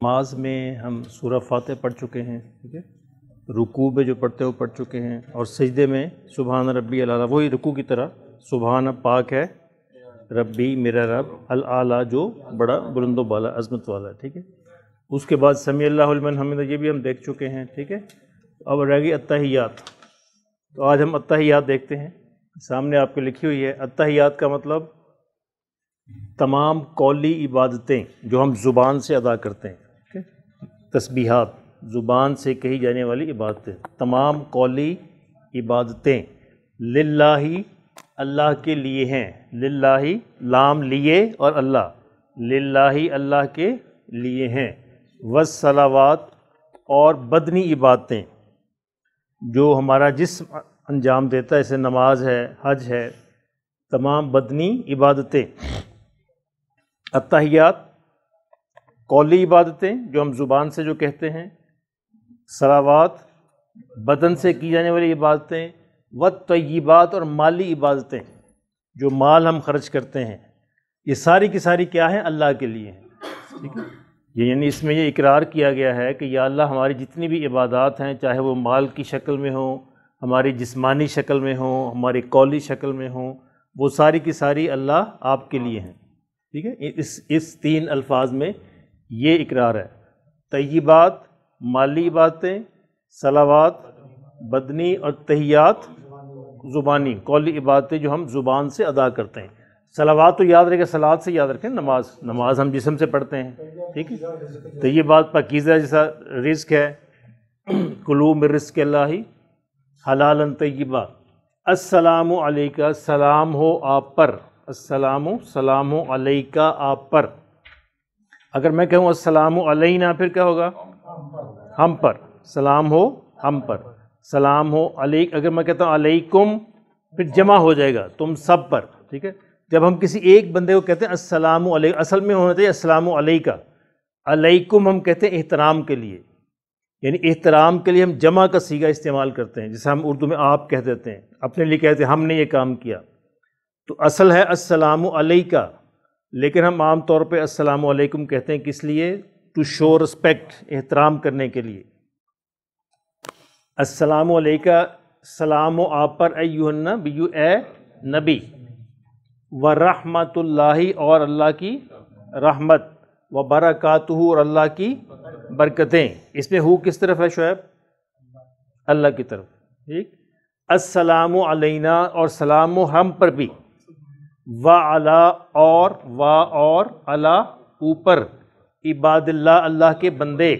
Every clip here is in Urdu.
نماز میں ہم سورہ فاتح پڑھ چکے ہیں، ٹھیک ہے، رکوع میں جو پڑھتے ہیں وہ پڑھ چکے ہیں، اور سجدے میں سبحان ربی الاعلیٰ، وہی رکوع کی طرح سبحان پاک ہے ربی میرا رب الاعلیٰ جو بڑا بلند و بالا عظمت والا ہے، ٹھیک ہے۔ اس کے بعد سمیع اللہ لمن حمدہ، یہ بھی ہم دیکھ چکے ہیں، ٹھیک ہے۔ اب رہ گئی التحیات، تو آج ہم التحیات دیکھتے ہیں۔ سامنے آپ کو لکھی ہوئی ہے التحیات کا مطلب تمام قولی عبادتیں جو ہم زبان سے ادا کرتے ہیں، ٹھیک ہے؟ تسبیحات زبان سے کہی جانے والی عبادتیں، تمام قولی عبادتیں للہ اللہ کے لیے ہیں، للہ لام لیے اور اللہ، للہ اللہ کے لیے ہیں، والصلوات اور بدنی عبادتیں جو ہمارا جسم انجام دیتا ہے، جیسے نماز ہے، حج ہے، تمام بدنی عبادتیں۔ التحیات قولی عبادتیں جو ہم زبان سے جو کہتے ہیں، صلوات بدن سے کی جانے والی عبادتیں، والطیبات اور مالی عبادتیں جو مال ہم خرچ کرتے ہیں، یہ ساری کی ساری کیا ہیں؟ اللہ کے لیے ہیں، ٹھیک ہے۔ یعنی اس میں یہ اقرار کیا گیا ہے کہ یا اللہ ہماری جتنی بھی عبادات ہیں، چاہے وہ مال کی شکل میں ہوں، ہماری جسمانی شکل میں ہوں، ہماری قولی شکل میں ہوں، وہ ساری کی ساری اللہ آپ کے لیے ہیں، ٹھیک ہے۔ اس تین الفاظ میں یہ اقرار ہے، طیبات مالی عبادتیں، صلوات بدنی، اور تحیات زبانی قولی عبادتیں جو ہم زبان سے ادا کرتے ہیں۔ صلوات تو یاد رکھے، صلوات سے یاد رکھیں، نماز ہم جسم سے پڑھتے ہیں، ٹھیک ہے۔ طیبات پاکیزہ جیسا رزق ہے، کلوا من رزق اللہ حلالا طیبا، السلام علیکہ سلام ہو آپ پر، سلام ہو علیکہ آپ پر۔ اگر میں کہوں السلام علینا پھر کیا ہوگا؟ ہم پر، سلام ہو ہم پر، سلام ہو علیک۔ اگر میں کہتا ہوں علیکم پھر جمع ہو جائے گا تم سب پر، ٹھیک ہے۔ جب ہم کسی ایک بندے کو کہتے ہیں السلام علیکم، اصل میں ہونا چاہیے السلام علیکہ، علیکم ہم کہتے ہیں احترام کے لیے، یعنی احترام کے لیے ہم جمع کا صیغہ استعمال کرتے ہیں، جسے ہم اردو میں آپ کہہ دیتے ہیں، اپنے لیے کہتے ہیں ہم نے یہ کام کیا، تو اصل ہے السلام علیکہ، لیکن ہم عام طور پہ السلام علیکم کہتے ہیں، کس لیے؟ ٹو شو رسپیکٹ، احترام کرنے کے لیے۔ السلام علیکہ سلام ہو آپ پر ایھا النبی، اے نبی، ورحمۃ اللہ اور اللہ کی رحمت، وبرکاتہ اور اللہ کی برکتیں۔ اس میں ہو کس طرف ہے شعیب؟ اللہ کی طرف، ٹھیک۔ السلام علینا اور سلام ہم پر بھی، وعلی اور علی اوپر، عباد اللہ اللہ کے بندے،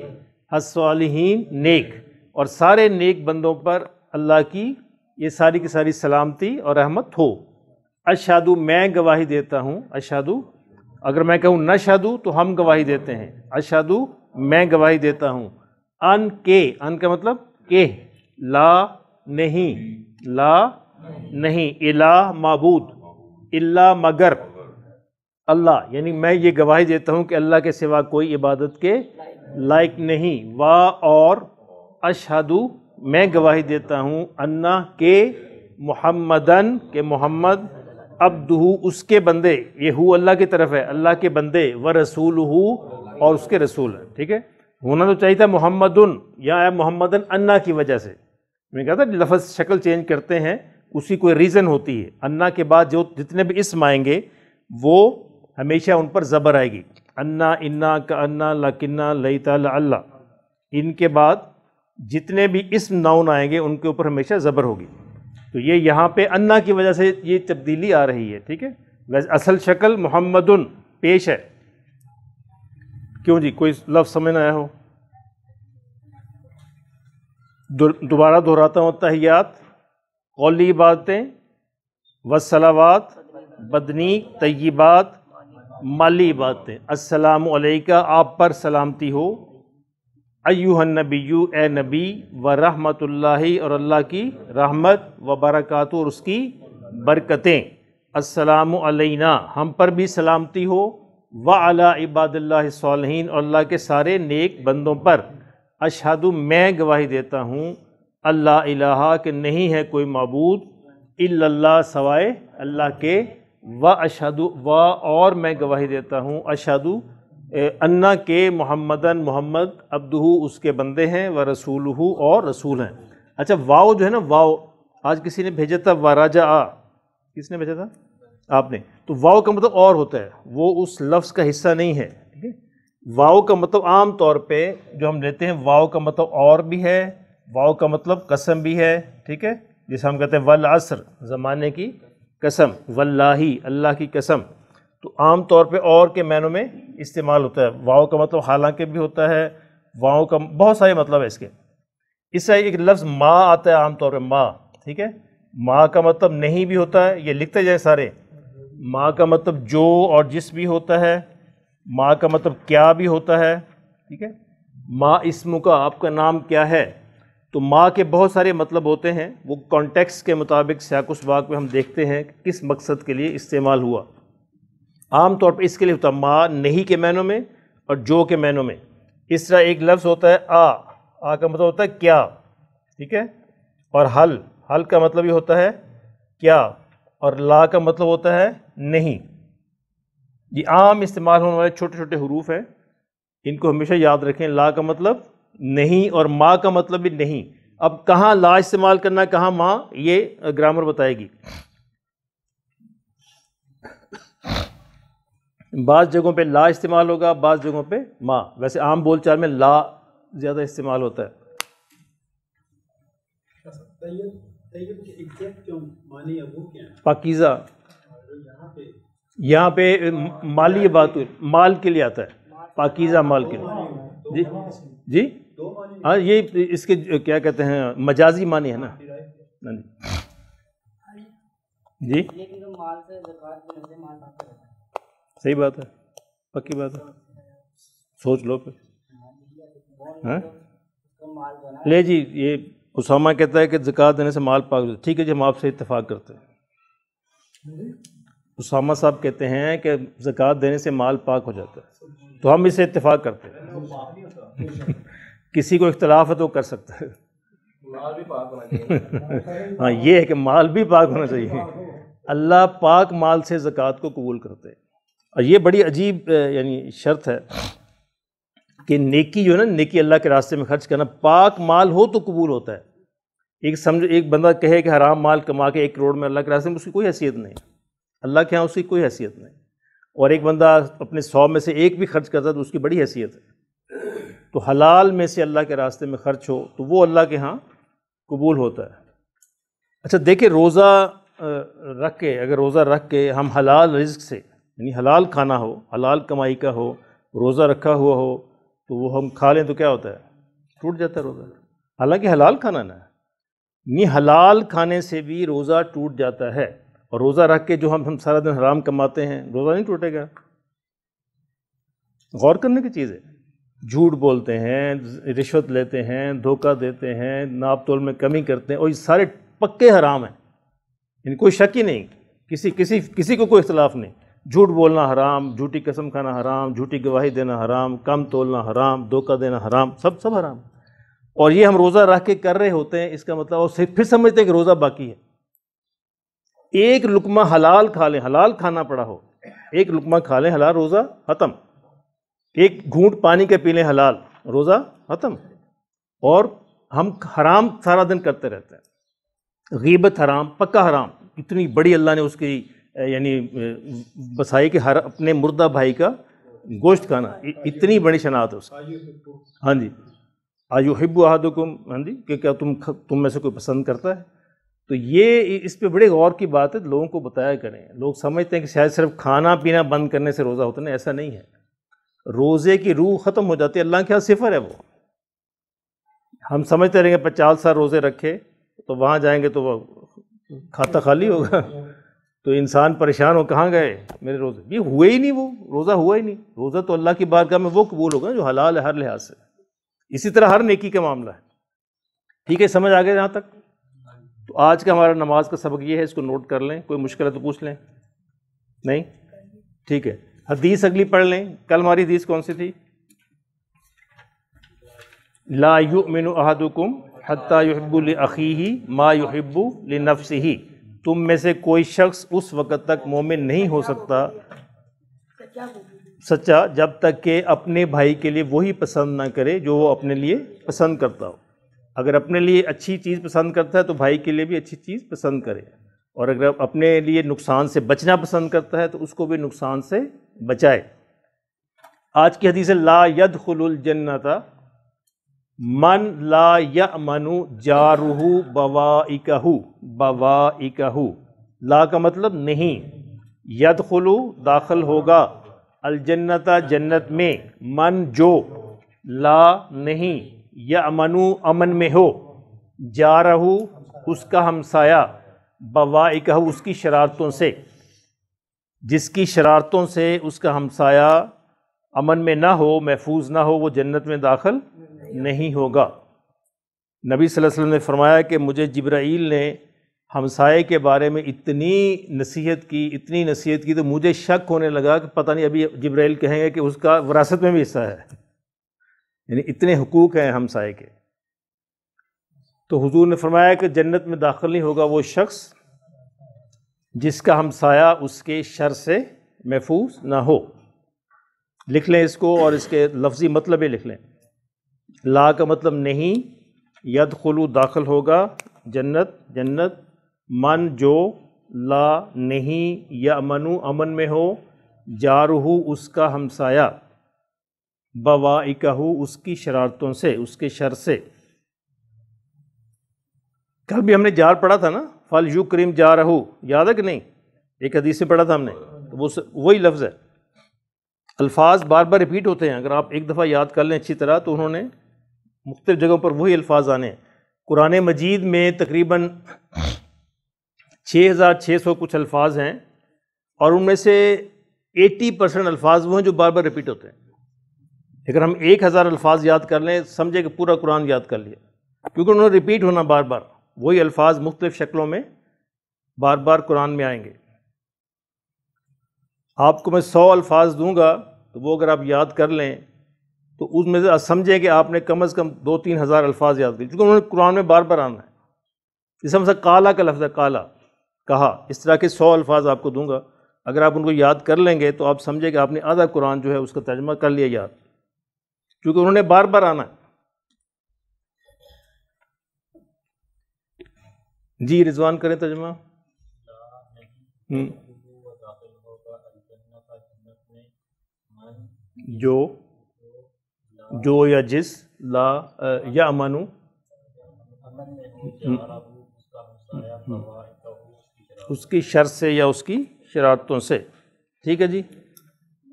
الصالحین نیک، اور سارے نیک بندوں پر اللہ کی یہ ساری کی ساری سلامتی اور رحمت ہو۔ اشہدو میں گواہی دیتا ہوں، اشہدو اگر میں کہوں نشہدو تو ہم گواہی دیتے ہیں، اشہدو میں گواہی دیتا ہوں، ان کے، ان کا مطلب کہ، لا نہیں الہ معبود الا مگر اللہ، یعنی میں یہ گواہی دیتا ہوں کہ اللہ کے سوا کوئی عبادت کے لائق نہیں، اور اشہدو میں گواہی دیتا ہوں، انا کہ محمدن کہ محمد، عبدہ اس کے بندے، یہ ہو اللہ کی طرف ہے، اللہ کے بندے، ورسولہ اور اس کے رسول ہے، ٹھیک ہے۔ ہونا تو چاہیے تھا محمدن، یا ہے محمدن انا کی وجہ سے، میں کہا تھا لفظ شکل چینج کرتے ہیں اس کی کوئی ریزن ہوتی ہے، انا کے بعد جو جتنے بھی اسم آئیں گے وہ ہمیشہ ان پر زبر آئے گی، انا، انا، کانا، لکنا، لیتا، لعلہ، ان کے بعد جتنے بھی اسم ناؤن آئیں گے ان کے اوپر ہمیشہ زبر ہوگی، تو یہ یہاں پہ انا کی وجہ سے یہ تبدیلی آ رہی ہے، ٹھیک ہے۔ ویسے اصل شکل محمدن پیش ہے۔ کیوں جی، کوئی لفظ سمجھ نہ آیا ہو؟ دوبارہ دہراتا ہوں، التحیات قولی عبادتیں، والصلوات بدنی، طیبات مالی عبادتیں، السلام علیکہ آپ پر سلامتی ہو، ایھا النبی اے نبی، ورحمۃ اللہ اور اللہ کی رحمت، وبرکاتہ اور اس کی برکتیں، السلام علینا ہم پر بھی سلامتی ہو، وعلی عباد اللہ الصالحین اور اللہ کے سارے نیک بندوں پر، اشہدو میں گواہی دیتا ہوں، اللہ الہ کہ نہیں ہے کوئی معبود، الا اللہ سوائے اللہ کے، و اشہدو و اور میں گواہی دیتا ہوں، اشہدو انا کہ محمدن محمد عبدہ اس کے بندے ہیں و رسولہ اور رسول ہیں. اچھا واو جو ہے نا، واو آج کسی نے بھیجا تھا وراجع، کس نے بھیجا تھا؟ آپ نے. تو واو کا مطلب اور ہوتا ہے، وہ اس لفظ کا حصہ نہیں ہے. ٹھیک ہے، واو کا مطلب عام طور پہ جو ہم لیتے ہیں، واو کا مطلب اور بھی ہے، واو کا مطلب قسم بھی ہے. ٹھیک ہے، جیسے ہم کہتے ہیں والعصر زمانے کی قسم، واللہ اللہ کی قسم. تو عام طور پہ اور کے معنوں میں استعمال ہوتا ہے. واو کا مطلب حالانکہ بھی ہوتا ہے، واو کا بہت سارے مطلب ہے اس کے. اس سے ایک لفظ ما آتا ہے عام طور پہ، ما. ٹھیک ہے، ما کا مطلب نہیں بھی ہوتا ہے، یہ لکھتے جائیں سارے. ما کا مطلب جو اور جس بھی ہوتا ہے، ما کا مطلب کیا بھی ہوتا ہے. ٹھیک ہے، ما اسم کا، آپ کا نام کیا ہے. تو ما کے بہت سارے مطلب ہوتے ہیں، وہ کانٹیکس کے مطابق سیاق و سباق میں ہم دیکھتے ہیں کہ کس مقصد کے لیے استعمال ہوا. عام طور پہ اس کے لیے ہوتا ہے ما نہیں کے معنوں میں اور جو کے معنوں میں. اس طرح ایک لفظ ہوتا ہے آ کا مطلب ہوتا ہے کیا. ٹھیک ہے، اور حل کا مطلب یہ ہوتا ہے کیا، اور لا کا مطلب ہوتا ہے نہیں. یہ عام استعمال ہونے والے چھوٹے چھوٹے حروف ہیں، ان کو ہمیشہ یاد رکھیں. لا کا مطلب نہیں اور ما کا مطلب بھی نہیں. اب کہاں لا استعمال کرنا ہے، کہاں ما، یہ گرامر بتائے گی. بعض جگہوں پہ لا استعمال ہوگا، بعض جگہوں پہ ما. ویسے عام بول چال میں لا زیادہ استعمال ہوتا ہے. پاکیزہ یہاں پہ مالی بات ہوئی، مال کے لیے آتا ہے، پاکیزہ مال کے لیے. جی جی ہاں، یہ اس کے کیا کہتے ہیں، مجازی معنی ہے نا. جی صحیح بات ہے، پکی بات ہے، سوچ لو پھر. لے جی، یہ اسامہ کہتا ہے کہ زکوٰۃ دینے سے مال پاک ہوتا ہے. ٹھیک ہے جی، ہم آپ سے اتفاق کرتے ہیں. اسامہ صاحب کہتے ہیں کہ زکوٰۃ دینے سے مال پاک ہو جاتا ہے، تو ہم اس سے اتفاق کرتے ہیں. کسی کو اختلاف ہے تو کر سکتا ہے. ہاں یہ ہے کہ مال بھی پاک ہونا چاہیے. اللہ پاک مال سے زکوٰۃ کو قبول کرتے ہیں. اور یہ بڑی عجیب یعنی شرط ہے کہ نیکی جو ہے نا، نیکی اللہ کے راستے میں خرچ کرنا، پاک مال ہو تو قبول ہوتا ہے. ایک بندہ کہے کہ حرام مال کما کے 1 کروڑ میں اللہ کے راستے میں، اس کی کوئی حیثیت نہیں. اللہ کے ہاں اس کی کوئی حیثیت نہیں. اور ایک بندہ اپنے 100 میں سے 1 بھی خرچ کرتا ہے تو اس کی بڑی حیثیت ہے. تو حلال میں سے اللہ کے راستے میں خرچ ہو تو وہ اللہ کے ہاں قبول ہوتا ہے. اچھا دیکھیں، روزہ رکھ کے، اگر روزہ رکھ کے ہم حلال رزق سے، یعنی حلال کھانا ہو، حلال کمائی کا ہو، روزہ رکھا ہوا ہو، تو وہ ہم کھا لیں تو کیا ہوتا ہے؟ ٹوٹ جاتا ہے روزہ. حالانکہ حلال کھانا نا، نہیں حلال کھانے سے بھی روزہ ٹوٹ جاتا ہے. اور روزہ رکھ کے جو ہم سارا دن حرام کماتے ہیں، روزہ نہیں ٹوٹے گا. غور کرنے کی چیز ہے. جھوٹ بولتے ہیں، رشوت لیتے ہیں، دھوکہ دیتے ہیں، ناپ تول میں کمی کرتے ہیں، اور یہ سارے پکے حرام ہیں، ان کوئی شک ہی نہیں، کسی کو کوئی اختلاف نہیں. جھوٹ بولنا حرام، جھوٹی قسم کھانا حرام، جھوٹی گواہی دینا حرام، کم تولنا حرام، دھوکہ دینا حرام، سب حرام. اور یہ ہم روزہ رکھ کے کر رہے ہوتے ہیں. اس کا مطلب اور پھر سمجھتے ہیں کہ روزہ باقی ہے. ایک لقمہ حلال کھا لیں، حلال کھانا پڑا ہو، ایک لقمہ کھا لیں حلال، روزہ ختم. ایک گھونٹ پانی کے پی لیں حلال، روزہ ختم. اور ہم حرام سارا دن کرتے رہتے ہیں. غیبت حرام، پکا حرام. اتنی بڑی اللہ نے اس کی یعنی بسائی کہ ہر اپنے مردہ بھائی کا گوشت کھانا، اتنی بڑی شناعت ہے اس کی. ہاں جی، ایحب احدکم، ہاں جی، کہ کیا تم میں سے کوئی پسند کرتا ہے؟ تو یہ اس پہ بڑے غور کی بات ہے، لوگوں کو بتایا کریں. لوگ سمجھتے ہیں کہ شاید صرف کھانا پینا بند کرنے سے روزہ ہوتا ہے. نہیں، ایسا نہیں ہے. روزے کی روح ختم ہو جاتی ہے، اللہ کے یہاں صفر ہے وہ. ہم سمجھتے رہیں گے 50 سال روزے رکھے تو وہاں جائیں گے تو وہ کھاتا خالی ہوگا، تو انسان پریشان ہو، کہاں گئے میرے روزے؟ یہ ہوئے ہی نہیں، وہ روزہ ہوا ہی نہیں. روزہ تو اللہ کی بارگاہ میں وہ قبول ہوگا جو حلال ہے ہر لحاظ سے. اسی طرح ہر نیکی کا معاملہ ہے. ٹھیک ہے، سمجھ آ گئے یہاں تک؟ تو آج کا ہمارا نماز کا سبق یہ ہے، اس کو نوٹ کر لیں. کوئی مشکل ہے تو پوچھ لیں. نہیں؟ ٹھیک ہے. حدیث اگلی پڑھ لیں. کل ہماری حدیث کون سی تھی؟ لا یؤمن احدکم حتی یحب لاخیہ ما یحب لنفسہ. تم میں سے کوئی شخص اس وقت تک مومن نہیں ہو سکتا. سچا جب تک کہ اپنے بھائی کے لیے وہی پسند نہ کرے جو وہ اپنے لیے پسند کرتا ہو۔ اگر اپنے لیے اچھی چیز پسند کرتا ہے تو بھائی کے لیے بھی اچھی چیز پسند کرے، اور اگر اپنے لیے نقصان سے بچنا پسند کرتا ہے تو اس کو بھی نقصان سے بچائے۔ آج کی حدیث ہے لا يدخل الجنت من لا یأمن جارہ بوائقہ، بوائقہ، لا کا مطلب نہیں، یدخل داخل ہوگا، الجنت جنت میں، من جو، لا نہیں، یأمن امن میں ہو، جارہ اس کا ہمسایہ، بوائقہ اس کی شرارتوں سے، جس کی شرارتوں سے اس کا ہمسایہ امن میں نہ ہو، محفوظ نہ ہو، وہ جنت میں داخل نہیں ہوگا۔ نبی صلی اللہ علیہ وسلم نے فرمایا کہ مجھے جبرائیل نے ہمسائے کے بارے میں اتنی نصیحت کی تو مجھے شک ہونے لگا کہ پتہ نہیں ابھی جبرائیل کہیں گے کہ اس کا وراثت میں بھی حصہ ہے، یعنی اتنے حقوق ہیں ہمسائے کے۔ تو حضور نے فرمایا کہ جنت میں داخل نہیں ہوگا وہ شخص جس کا ہمسایہ اس کے شر سے محفوظ نہ ہو۔ لکھ لیں اس کو، اور اس کے لفظی مطلب یہ لکھ لیں۔ لا کا مطلب نہیں، یدخل داخل ہوگا، جنت جنت، من جو، لا نہیں، یأمن امن میں ہو، جارہ اس کا ہمسایہ، بوائقہ اس کی شرارتوں سے، اس کے شر سے۔ کل بھی ہم نے جار پڑھا تھا نا، فَلْيُكْرِمْ جَارَهُ، یاد ہے کہ نہیں؟ ایک حدیث سے پڑھا تھا ہم نے، تو وہی لفظ ہے۔ الفاظ بار بار ریپیٹ ہوتے ہیں، اگر آپ ایک دفعہ یاد کر لیں اچھی طرح تو انہوں نے مختلف جگہوں پر وہی الفاظ آنے ہیں۔ قرآن مجید میں تقریباً 6600 کچھ الفاظ ہیں، اور ان میں سے 80% الفاظ وہ ہیں جو بار بار ریپیٹ ہوتے ہیں۔ اگر ہم 1000 الفاظ یاد کر لیں سمجھے کہ پورا قرآن یاد کر لیا، کیونکہ انہوں نے ریپیٹ ہونا بار بار، وہی الفاظ مختلف شکلوں میں بار بار قرآن میں آئیں گے۔ آپ کو میں 100 الفاظ دوں گا تو وہ اگر آپ یاد کر لیں تو اس میں سے سمجھیں کہ آپ نے کم از کم 2-3 ہزار الفاظ یاد کیے، کیونکہ انہوں نے قرآن میں بار بار آنا ہے۔ جیسے مثلا کالا کا لفظ ہے، کالا، کہا، اس طرح کے 100 الفاظ آپ کو دوں گا، اگر آپ ان کو یاد کر لیں گے تو آپ سمجھیں کہ آپ نے آدھا قرآن جو ہے اس کا ترجمہ کر لیا یاد، کیونکہ انہوں نے بار بار آنا ہے۔ جی رضوان کریں ترجمہ۔ جو یا جس، لا یا امانو، اس کی شر سے یا اس کی شرارتوں سے۔ ٹھیک ہے جی،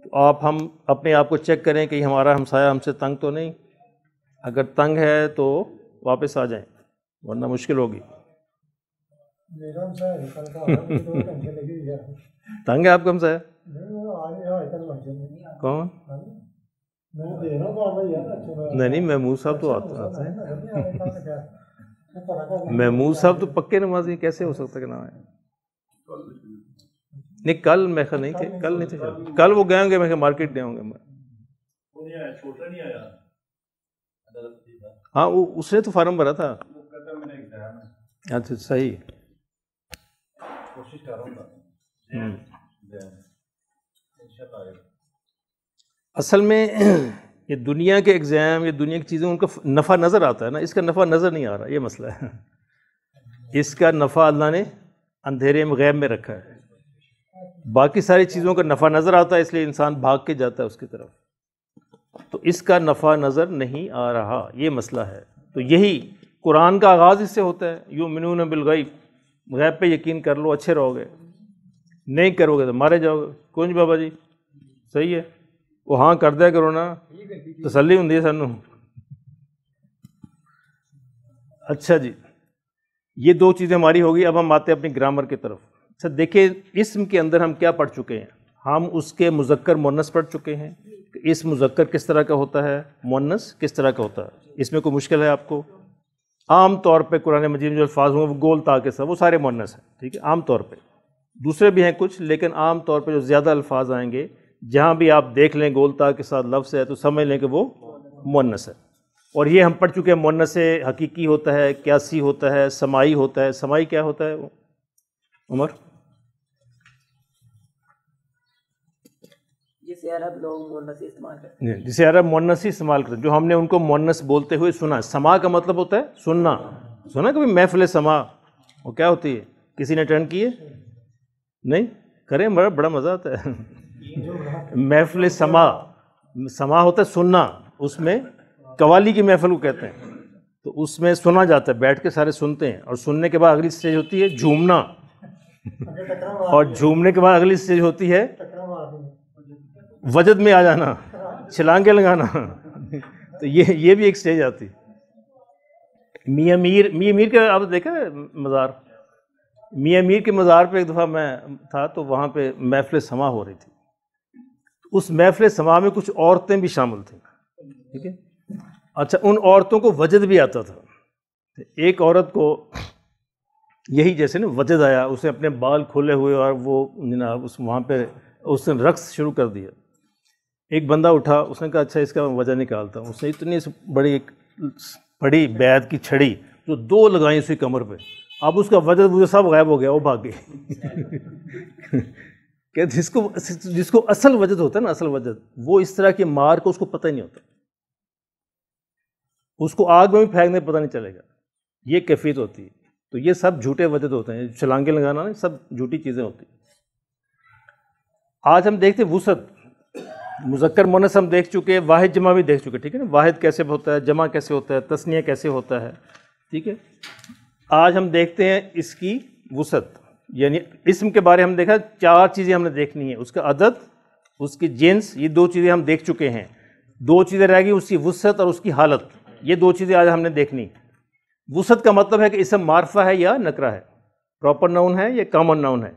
تو ہم اپنے آپ کو چیک کریں کہ ہمارا ہمسایہ ہم سے تنگ تو نہیں، اگر تنگ ہے تو واپس آ جائیں ورنہ مشکل ہوگی۔ تنگ ہے آپ کا ہمسایہ؟ کون؟ نہیں محمود صاحب تو آتے ہیں، محمود صاحب تو پکے نمازی، کیسے ہو سکتا کہ نہ آئے؟ نہیں کل میں نہیں تھے، کل نہیں تھے، کل وہ گئے ہوں گے، میں مارکیٹ گئے ہوں گے۔ ہاں اس نے تو فارم بھرا تھا۔ اچھا صحیح۔ اصل میں یہ دنیا کے ایگزام، یہ دنیا کی چیزیں، ان کا نفع نظر آتا ہے نا، اس کا نفع نظر نہیں آ رہا، یہ مسئلہ ہے۔ اس کا نفع اللہ نے اندھیرے میں غیب میں رکھا ہے، باقی ساری چیزوں کا نفع نظر آتا ہے، اس لیے انسان بھاگ کے جاتا ہے اس کی طرف، تو اس کا نفع نظر نہیں آ رہا، یہ مسئلہ ہے۔ تو یہی قرآن کا آغاز اس سے ہوتا ہے، یؤمنون بالغیب، غیب پہ یقین کر لو اچھے رہو گے، نہیں کرو گے تو مارے جاؤ گے۔ کون بابا جی صحیح ہے، وہ ہاں کر دیا کرو نا، تسلی ہوندی ہے سانوں۔ اچھا جی، یہ 2 چیزیں ہماری ہوگی۔ اب ہم آتے ہیں اپنی گرامر کی طرف۔ اچھا دیکھیں، اسم کے اندر ہم کیا پڑھ چکے ہیں؟ ہم اس کے مذکر مؤنث پڑھ چکے ہیں، اس مذکر کس طرح کا ہوتا ہے، مؤنث کس طرح کا ہوتا ہے۔ اس میں کوئی مشکل ہے آپ کو؟ عام طور پہ قرآن مجید میں جو الفاظ ہوں وہ گول تا کے ساتھ، وہ سارے مؤنث ہیں، ٹھیک ہے، عام طور پہ۔ دوسرے بھی ہیں کچھ، لیکن عام طور پہ جو زیادہ الفاظ آئیں گے جہاں بھی آپ دیکھ لیں گول تا کے ساتھ لفظ ہے تو سمجھ لیں کہ وہ مؤنث ہے۔ اور یہ ہم پڑھ چکے ہیں، مؤنث حقیقی ہوتا ہے، قیاسی ہوتا ہے، سماعی ہوتا ہے۔ سماعی کیا ہوتا ہے وہ عمر؟ جسے عرب لوگ مؤنث استعمال کرتے ہیں، جسے عرب مؤنث استعمال کرتے ہیں، جو ہم نے ان کو مؤنث بولتے ہوئے سنا. سما کا مطلب ہوتا ہے سننا. سنا کبھی محفل سما؟ وہ کیا ہوتی ہے؟ کسی نے اٹینڈ کی ہے؟ نہیں کریں، بڑا مزہ آتا ہے. محفل سما، سما ہوتا ہے سننا. اس میں قوالی کی محفل کو کہتے ہیں. تو اس میں سنا جاتا ہے، بیٹھ کے سارے سنتے ہیں، اور سننے کے بعد اگلی اسٹیج ہوتی ہے جھومنا، اور جھومنے کے بعد اگلی اسٹیج ہوتی ہے وجد میں آ جانا، چھلانگے لگانا. تو یہ بھی ایک اسٹیج آتی. میاں میر کا آپ دیکھا ہے مزار؟ میاں میر کے مزار پہ ایک دفعہ میں تھا، تو وہاں پہ محفل سما ہو رہی تھی. اس محفل سما میں کچھ عورتیں بھی شامل تھیں. ٹھیک ہے. اچھا، ان عورتوں کو وجد بھی آتا تھا. ایک عورت کو یہی جیسے نا وجد آیا، اس نے اپنے بال کھولے ہوئے اور وہ جناب وہاں پہ اس نے رقص شروع کر دیا. ایک بندہ اٹھا، اس نے کہا اچھا اس کا وجہ نکالتا ہوں. اس نے اتنی بڑی بڑی بیت کی چھڑی جو 2 لگائیں اسی کمر پہ. اب اس کا وجد سب غائب ہو گیا، وہ بھاگ گئی. کہ جس کو اصل وجد ہوتا ہے نا، اصل وجد، وہ اس طرح کی مار کو اس کو پتہ ہی نہیں ہوتا. اس کو آگ میں بھی پھینکنے پتہ نہیں چلے گا. یہ کیفیت ہوتی ہے. تو یہ سب جھوٹے وجد ہوتے ہیں. چھلانگے لگانا نا، سب جھوٹی چیزیں ہوتی ہیں. آج ہم دیکھتے ہیں وسعت، مذکر مؤنث ہم دیکھ چکے، واحد جمع بھی دیکھ چکے. ٹھیک ہے نا. واحد کیسے ہوتا ہے، جمع کیسے ہوتا ہے، تثنیہ کیسے ہوتا ہے. ٹھیک ہے. آج ہم دیکھتے ہیں اس کی وسعت، یعنی اسم کے بارے ہم دیکھا 4 چیزیں ہم نے دیکھنی ہیں. اس کا عدد، اس کی جنس، یہ 2 چیزیں ہم دیکھ چکے ہیں. 2 چیزیں رہ گئی، اس کی وسعت اور اس کی حالت. یہ 2 چیزیں آج ہم نے دیکھنی. وسعت کا مطلب ہے کہ اسم معرفہ ہے یا نکرہ ہے، پراپر ناؤن ہے یا کامن ناؤن ہے.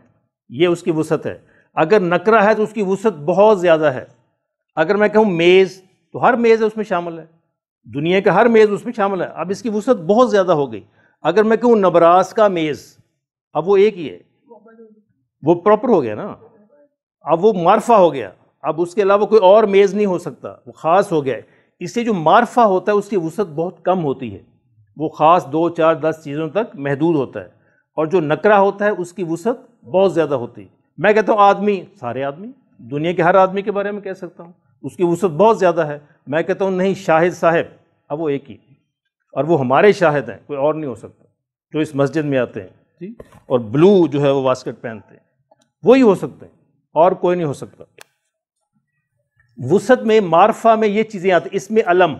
یہ اس کی وسعت ہے. اگر نکرہ ہے تو اس کی وسعت بہت زیادہ ہے. اگر میں کہوں میز، تو ہر میز اس میں شامل ہے، دنیا کا ہر میز اس میں شامل ہے. اب اس کی وسعت بہت زیادہ ہو گئی. اگر میں کہوں نبراس کا میز، اب وہ ایک ہی ہے، وہ پراپر ہو گیا نا. اب وہ معرفہ ہو گیا. اب اس کے علاوہ کوئی اور میز نہیں ہو سکتا، وہ خاص ہو گیا. اس سے جو معرفہ ہوتا ہے اس کی وسعت بہت کم ہوتی ہے. وہ خاص 2 4 10 چیزوں تک محدود ہوتا ہے. اور جو نکرہ ہوتا ہے اس کی وسعت بہت زیادہ ہوتی ہے. میں کہتا ہوں آدمی، سارے آدمی، دنیا کے ہر آدمی کے بارے میں کہہ سکتا ہوں، اس کی وسعت بہت زیادہ ہے. میں کہتا ہوں نہیں، شاہد صاحب، اب وہ ایک ہی، اور وہ ہمارے شاہد ہیں، کوئی اور نہیں ہو سکتا. جو اس مسجد میں آتے ہیں جی، اور بلو جو ہے وہ واسکٹ پہنتے ہیں، وہی ہو سکتے ہیں، اور کوئی نہیں ہو سکتا. وسعت میں، معرفہ میں یہ چیزیں آتی. اس میں علم،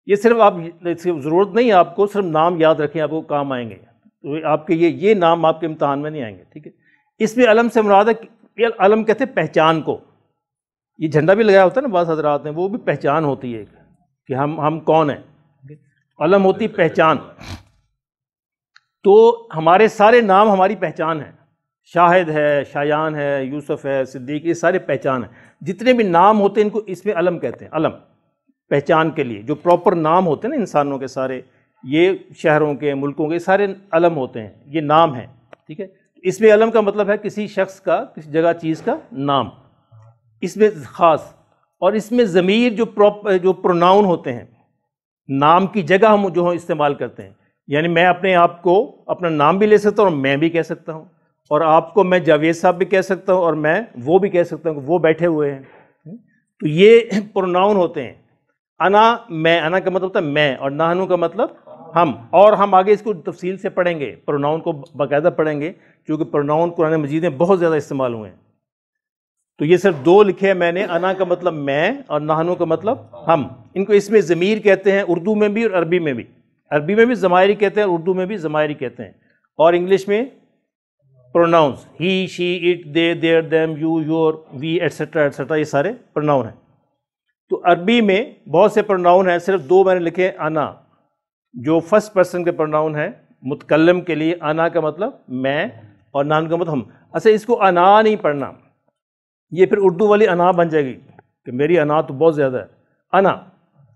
یہ صرف آپ، ضرورت نہیں آپ کو صرف نام یاد رکھیں، آپ کو کام آئیں گے. تو آپ کے یہ نام آپ کے امتحان میں نہیں آئیں گے. ٹھیک ہے. اس میں علم سے مراد ہے، علم کہتے ہیں پہچان کو. یہ جھنڈا بھی لگایا ہوتا ہے نا بعض حضرات نے، وہ بھی پہچان ہوتی ہے کہ ہم کون ہیں. علم ہوتی پہچان. تو ہمارے سارے نام ہماری پہچان ہیں. شاہد ہے، شایان ہے، یوسف ہے، صدیق، یہ سارے پہچان ہیں. جتنے بھی نام ہوتے ہیں ان کو اس میں علم کہتے ہیں. علم پہچان کے لیے جو پراپر نام ہوتے ہیں نا انسانوں کے، سارے یہ شہروں کے، ملکوں کے، سارے علم ہوتے ہیں، یہ نام ہیں. ٹھیک ہے. اس میں علم کا مطلب ہے کسی شخص کا، کسی جگہ چیز کا نام، اس میں خاص. اور اس میں ضمیر جو پروناؤن ہوتے ہیں، نام کی جگہ ہم جو استعمال کرتے ہیں. یعنی میں اپنے آپ کو اپنا نام بھی لے سکتا ہوں، اور میں بھی کہہ سکتا ہوں، اور آپ کو میں جاوید صاحب بھی کہہ سکتا ہوں، اور میں وہ بھی کہہ سکتا ہوں کہ وہ بیٹھے ہوئے ہیں. تو یہ پروناؤن ہوتے ہیں. انا، میں، انا کا مطلب ہوتا ہے میں، اور نحنو کا مطلب ہم. اور ہم آگے اس کو تفصیل سے پڑھیں گے، پروناؤن کو باقاعدہ پڑھیں گے، کیونکہ پروناؤن قرآن مجید میں بہت زیادہ استعمال ہوئے ہیں. تو یہ صرف 2 لکھے ہیں میں نے. انا کا مطلب میں، اور نحنو کا مطلب ہم. ان کو اس میں ضمیر کہتے ہیں، اردو میں بھی اور عربی میں بھی. عربی میں بھی ضمائری کہتے ہیں، اور اردو میں بھی ضمائری کہتے ہیں. اور انگلش میں pronouns, he, she, it, they, their, them, you, your, we, etcetera etcetera, یہ سارے پروناؤن ہیں. تو عربی میں بہت سے پروناؤن ہیں، صرف 2 میں نے لکھے. انا جو فرسٹ پرسن کے پروناؤن ہے متکلم کے لیے. انا کا مطلب میں، اور نان کا مطلب ہم. اچھا، اس کو انا نہیں پڑھنا، یہ پھر اردو والی انا بن جائے گی کہ میری انا تو بہت زیادہ ہے. انا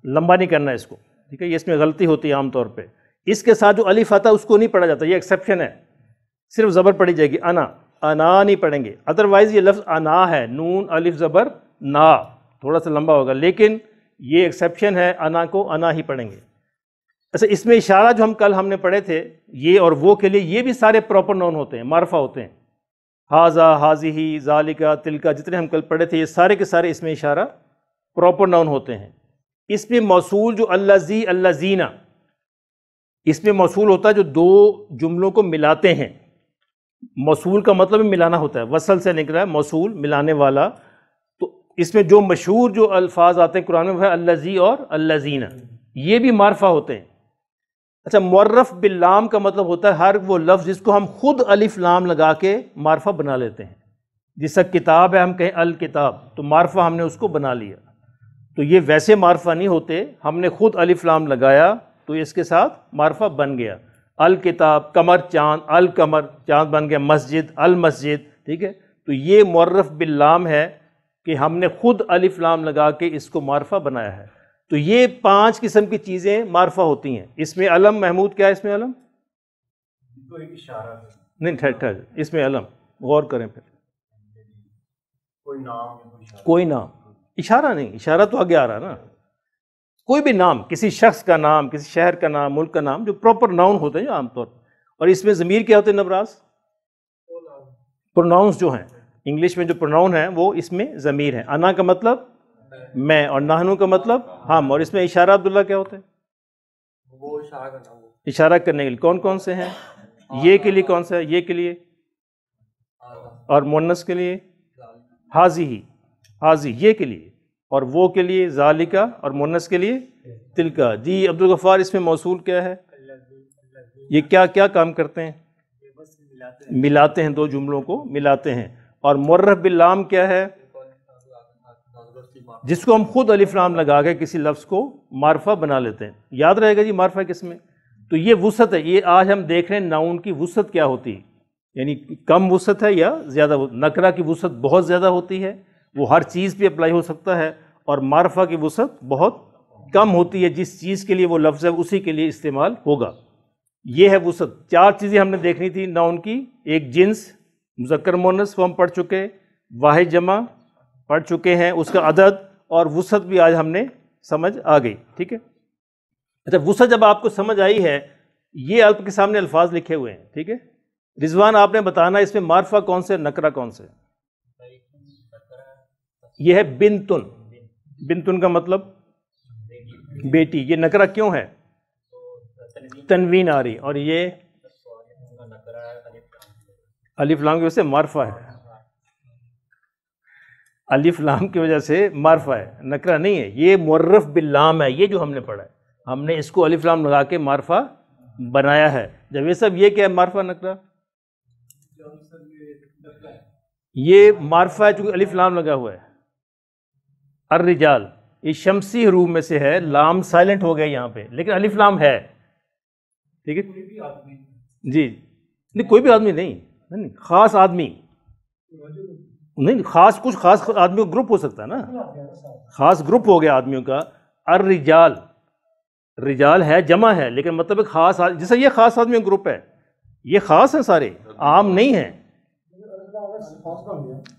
لمبا نہیں کرنا اس کو. ٹھیک ہے. یہ اس میں غلطی ہوتی ہے عام طور پہ. اس کے ساتھ جو الف آتا ہے اس کو نہیں پڑھا جاتا، یہ ایکسیپشن ہے. صرف زبر پڑھی جائے گی. انا نہیں پڑھیں گے. ادروائز یہ لفظ انا ہے، نون الف زبر نا، تھوڑا سا لمبا ہوگا، لیکن یہ ایکسیپشن ہے. انا کو انا ہی پڑھیں گے. اچھا، اس میں اشارہ جو کل ہم نے پڑھے تھے، یہ اور وہ کے لیے، یہ بھی سارے پراپر نون ہوتے ہیں، معرفہ ہوتے ہیں. حاذا، حاذی، ذالکا، تلکا، جتنے ہم کل پڑھے تھے، یہ سارے کے سارے اس میں اشارہ پراپر ناؤن ہوتے ہیں۔ اس میں موصول جو الذی، الذین، اس میں موصول ہوتا ہے جو دو جملوں کو ملاتے ہیں۔ موصول کا مطلب ملانا ہوتا ہے، وصل سے نکلا ہے موصول، ملانے والا۔ تو اس میں جو مشہور جو الفاظ آتے ہیں قرآن میں وہ ہے الذی اور الذین، یہ بھی معرفہ ہوتے ہیں۔ اچھا، معرف باللام کا مطلب ہوتا ہے ہر وہ لفظ جس کو ہم خود الف لام لگا کے معرفہ بنا لیتے ہیں۔ جس کا کتاب ہے، ہم کہیں الکتاب، تو معرفہ ہم نے اس کو بنا لیا۔ تو یہ ویسے معرفہ نہیں ہوتے، ہم نے خود الف لام لگایا تو اس کے ساتھ معرفہ بن گیا۔ الکتاب، قمر چاند، القمر چاند بن گیا، مسجد المسجد، ٹھیک ہے۔ تو یہ معرف باللام ہے کہ ہم نے خود الف لام لگا کے اس کو معرفہ بنایا ہے۔ تو یہ 5 قسم کی چیزیں معرفہ ہوتی ہیں۔ اس میں علم، محمود کیا ہے اس میں علم؟ نہیں، ٹھہر، اس میں علم غور کریں پھر۔ کوئی نام، اشارہ نہیں، اشارہ تو آگے آ رہا ہے نا۔ کوئی بھی نام، کسی شخص کا نام، کسی شہر کا نام، ملک کا نام، جو پراپر ناؤن ہوتے ہیں عام طور پر۔ اور اس میں ضمیر کیا ہوتے ہیں نبراس؟ پروناؤنس جو ہیں انگلش میں، جو پروناؤن ہیں وہ اس میں ضمیر ہیں۔ انا کا مطلب میں، اور نحنو کا مطلب ہم، اور اس میں اشارہ عبداللہ کیا ہوتے ہیں؟ وہ اشارہ کرنا، وہ اشارہ کرنے کے لیے کون کون سے ہیں؟ یہ کے لیے کون سا ہے؟ یہ کے لیے، اور مونس کے لیے حاذی، حاذی یہ کے لیے، اور وہ کے لیے ذالکا، اور مونس کے لیے تلکا۔ جی عبدالغفار، اس میں موصول کیا ہے؟ یہ کیا کیا کام کرتے ہیں؟ ملاتے ہیں، دو جملوں کو ملاتے ہیں۔ اور معرف باللام کیا ہے؟ جس کو ہم خود الف لام لگا کے کسی لفظ کو معرفہ بنا لیتے ہیں۔ یاد رہے گا جی معرفہ کس میں؟ تو یہ وسعت ہے۔ یہ آج ہم دیکھ رہے ہیں ناؤن کی وسعت کیا ہوتی ہے، یعنی کم وسعت ہے یا زیادہ۔ نکرہ کی وسعت بہت زیادہ ہوتی ہے، وہ ہر چیز پہ اپلائی ہو سکتا ہے، اور معرفہ کی وسعت بہت کم ہوتی ہے، جس چیز کے لیے وہ لفظ ہے اسی کے لیے استعمال ہوگا۔ یہ ہے وسعت۔ 4 چیزیں ہم نے دیکھنی تھی ناؤن کی۔ ایک جنس، مذکر مونس وہ ہم پڑھ چکے، واحد جمع پڑھ چکے ہیں، اس کا عدد، اور وسعت بھی آج ہم نے سمجھ آ گئی، ٹھیک ہے۔ اچھا، وسعت جب آپ کو سمجھ آئی ہے، یہ آپ کے سامنے الفاظ لکھے ہوئے ہیں، ٹھیک ہے۔ رضوان، آپ نے بتانا اس میں معرفہ کون سے، نکرہ کون سے؟ یہ ہے بنتن۔ بنتن کا مطلب بیٹی۔ یہ نکرہ کیوں ہے؟ تنوین آ رہی، اور یہ الف لام کی وجہ سے معرفہ ہے۔ الف لام کی وجہ سے معرفہ ہے، نکرہ نہیں ہے۔ یہ معرف باللام ہے، یہ جو ہم نے پڑھا ہے، ہم نے اس کو الف لام لگا کے معرفہ بنایا ہے۔ جب یہ سب، یہ کیا ہے معرفہ نکرہ؟ یہ معرفہ ہے چونکہ الف لام لگا ہوا ہے۔ الرجال، یہ شمسی حروف میں سے ہے، لام سائلنٹ ہو گیا یہاں پہ، لیکن الف لام ہے، ٹھیک ہے جی۔ نہیں، کوئی بھی آدمی نہیں، خاص آدمی نہیں، خاص کچھ خاص آدمیوں کا گروپ ہو سکتا ہے نا، خاص گروپ ہو گیا آدمیوں کا۔ الرجال، رجال ہے، جمع ہے، لیکن مطلب ایک خاص جیسے یہ خاص آدمیوں کا گروپ ہے، یہ خاص ہیں، سارے عام نہیں ہیں۔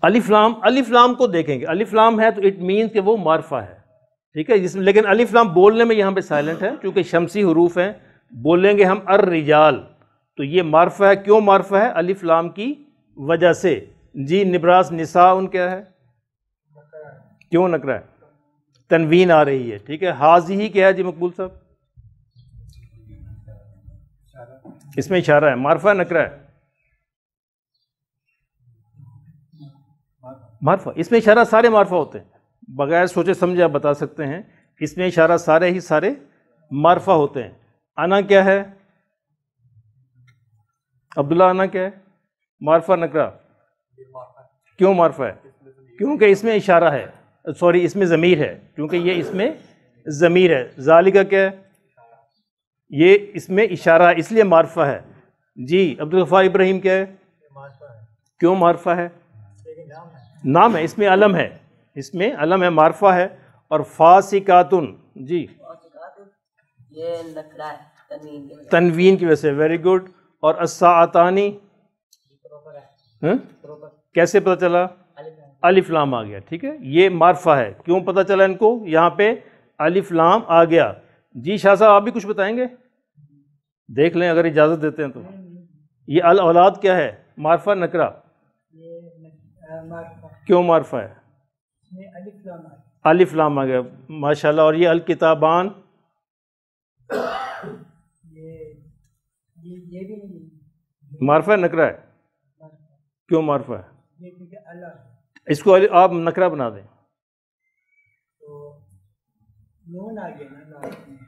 الف لام، الف لام کو دیکھیں گے، الف لام ہے تو اٹ مینس کہ وہ معرفہ ہے، ٹھیک ہے۔ جس میں لیکن الف لام بولنے میں یہاں پہ سائلنٹ ہے چونکہ شمسی حروف ہیں، بولیں گے ہم الرجال، تو یہ معرفہ ہے۔ کیوں معرفہ ہے؟ الف لام کی وجہ سے۔ جی نبراس، نساء ان کیا ہے؟ کیوں نکرہ ہے؟ تنوین آ رہی ہے، ٹھیک ہے۔ حاذی کیا ہے جی مقبول صاحب؟ اس میں اشارہ ہے، معرفہ نکرہ ہے؟ معرفہ، اس میں اشارہ سارے معرفہ ہوتے ہیں، بغیر سوچے سمجھے آپ بتا سکتے ہیں، اس میں اشارہ سارے ہی سارے معرفہ ہوتے ہیں۔ انا کیا ہے عبداللہ؟ انا کیا ہے؟ معرفہ نکرہ؟ کیوں معرفہ ہے؟ کیونکہ اس میں اشارہ ہے، سوری اس میں ضمیر ہے، کیونکہ یہ اس میں ضمیر ہے۔ ذالکہ کیا ہے؟ یہ اس میں اشارہ ہے، اس لیے معرفہ ہے۔ جی عبدالغفار ابراہیم کیا ہے؟ کیوں معرفہ ہے؟ نام ہے، اس میں علم ہے، اس میں علم ہے، معرفہ ہے۔ اور فاسقاتن، جی یہ نکرہ ہے، تنوین کی وجہ سے۔ تنوین کی وجہ سے، ویری گڈ۔ اور الساعتانی کیسے پتہ چلا؟ الف لام آ گیا، ٹھیک ہے، یہ معرفہ ہے۔ کیوں پتہ چلا ان کو؟ یہاں پہ الف لام آ گیا۔ جی شاہ صاحب، آپ بھی کچھ بتائیں گے؟ دیکھ لیں اگر اجازت دیتے ہیں تو۔ یہ الاولاد کیا ہے؟ معرفہ نکرہ؟ کیوں معرفہ ہے؟ الف لام آ گیا، ماشاءاللہ. اور یہ الکتابان معرفہ ہے نکرہ ہے؟ کیوں معرفہ ہے؟ اس کو آپ نکرہ بنا دیں.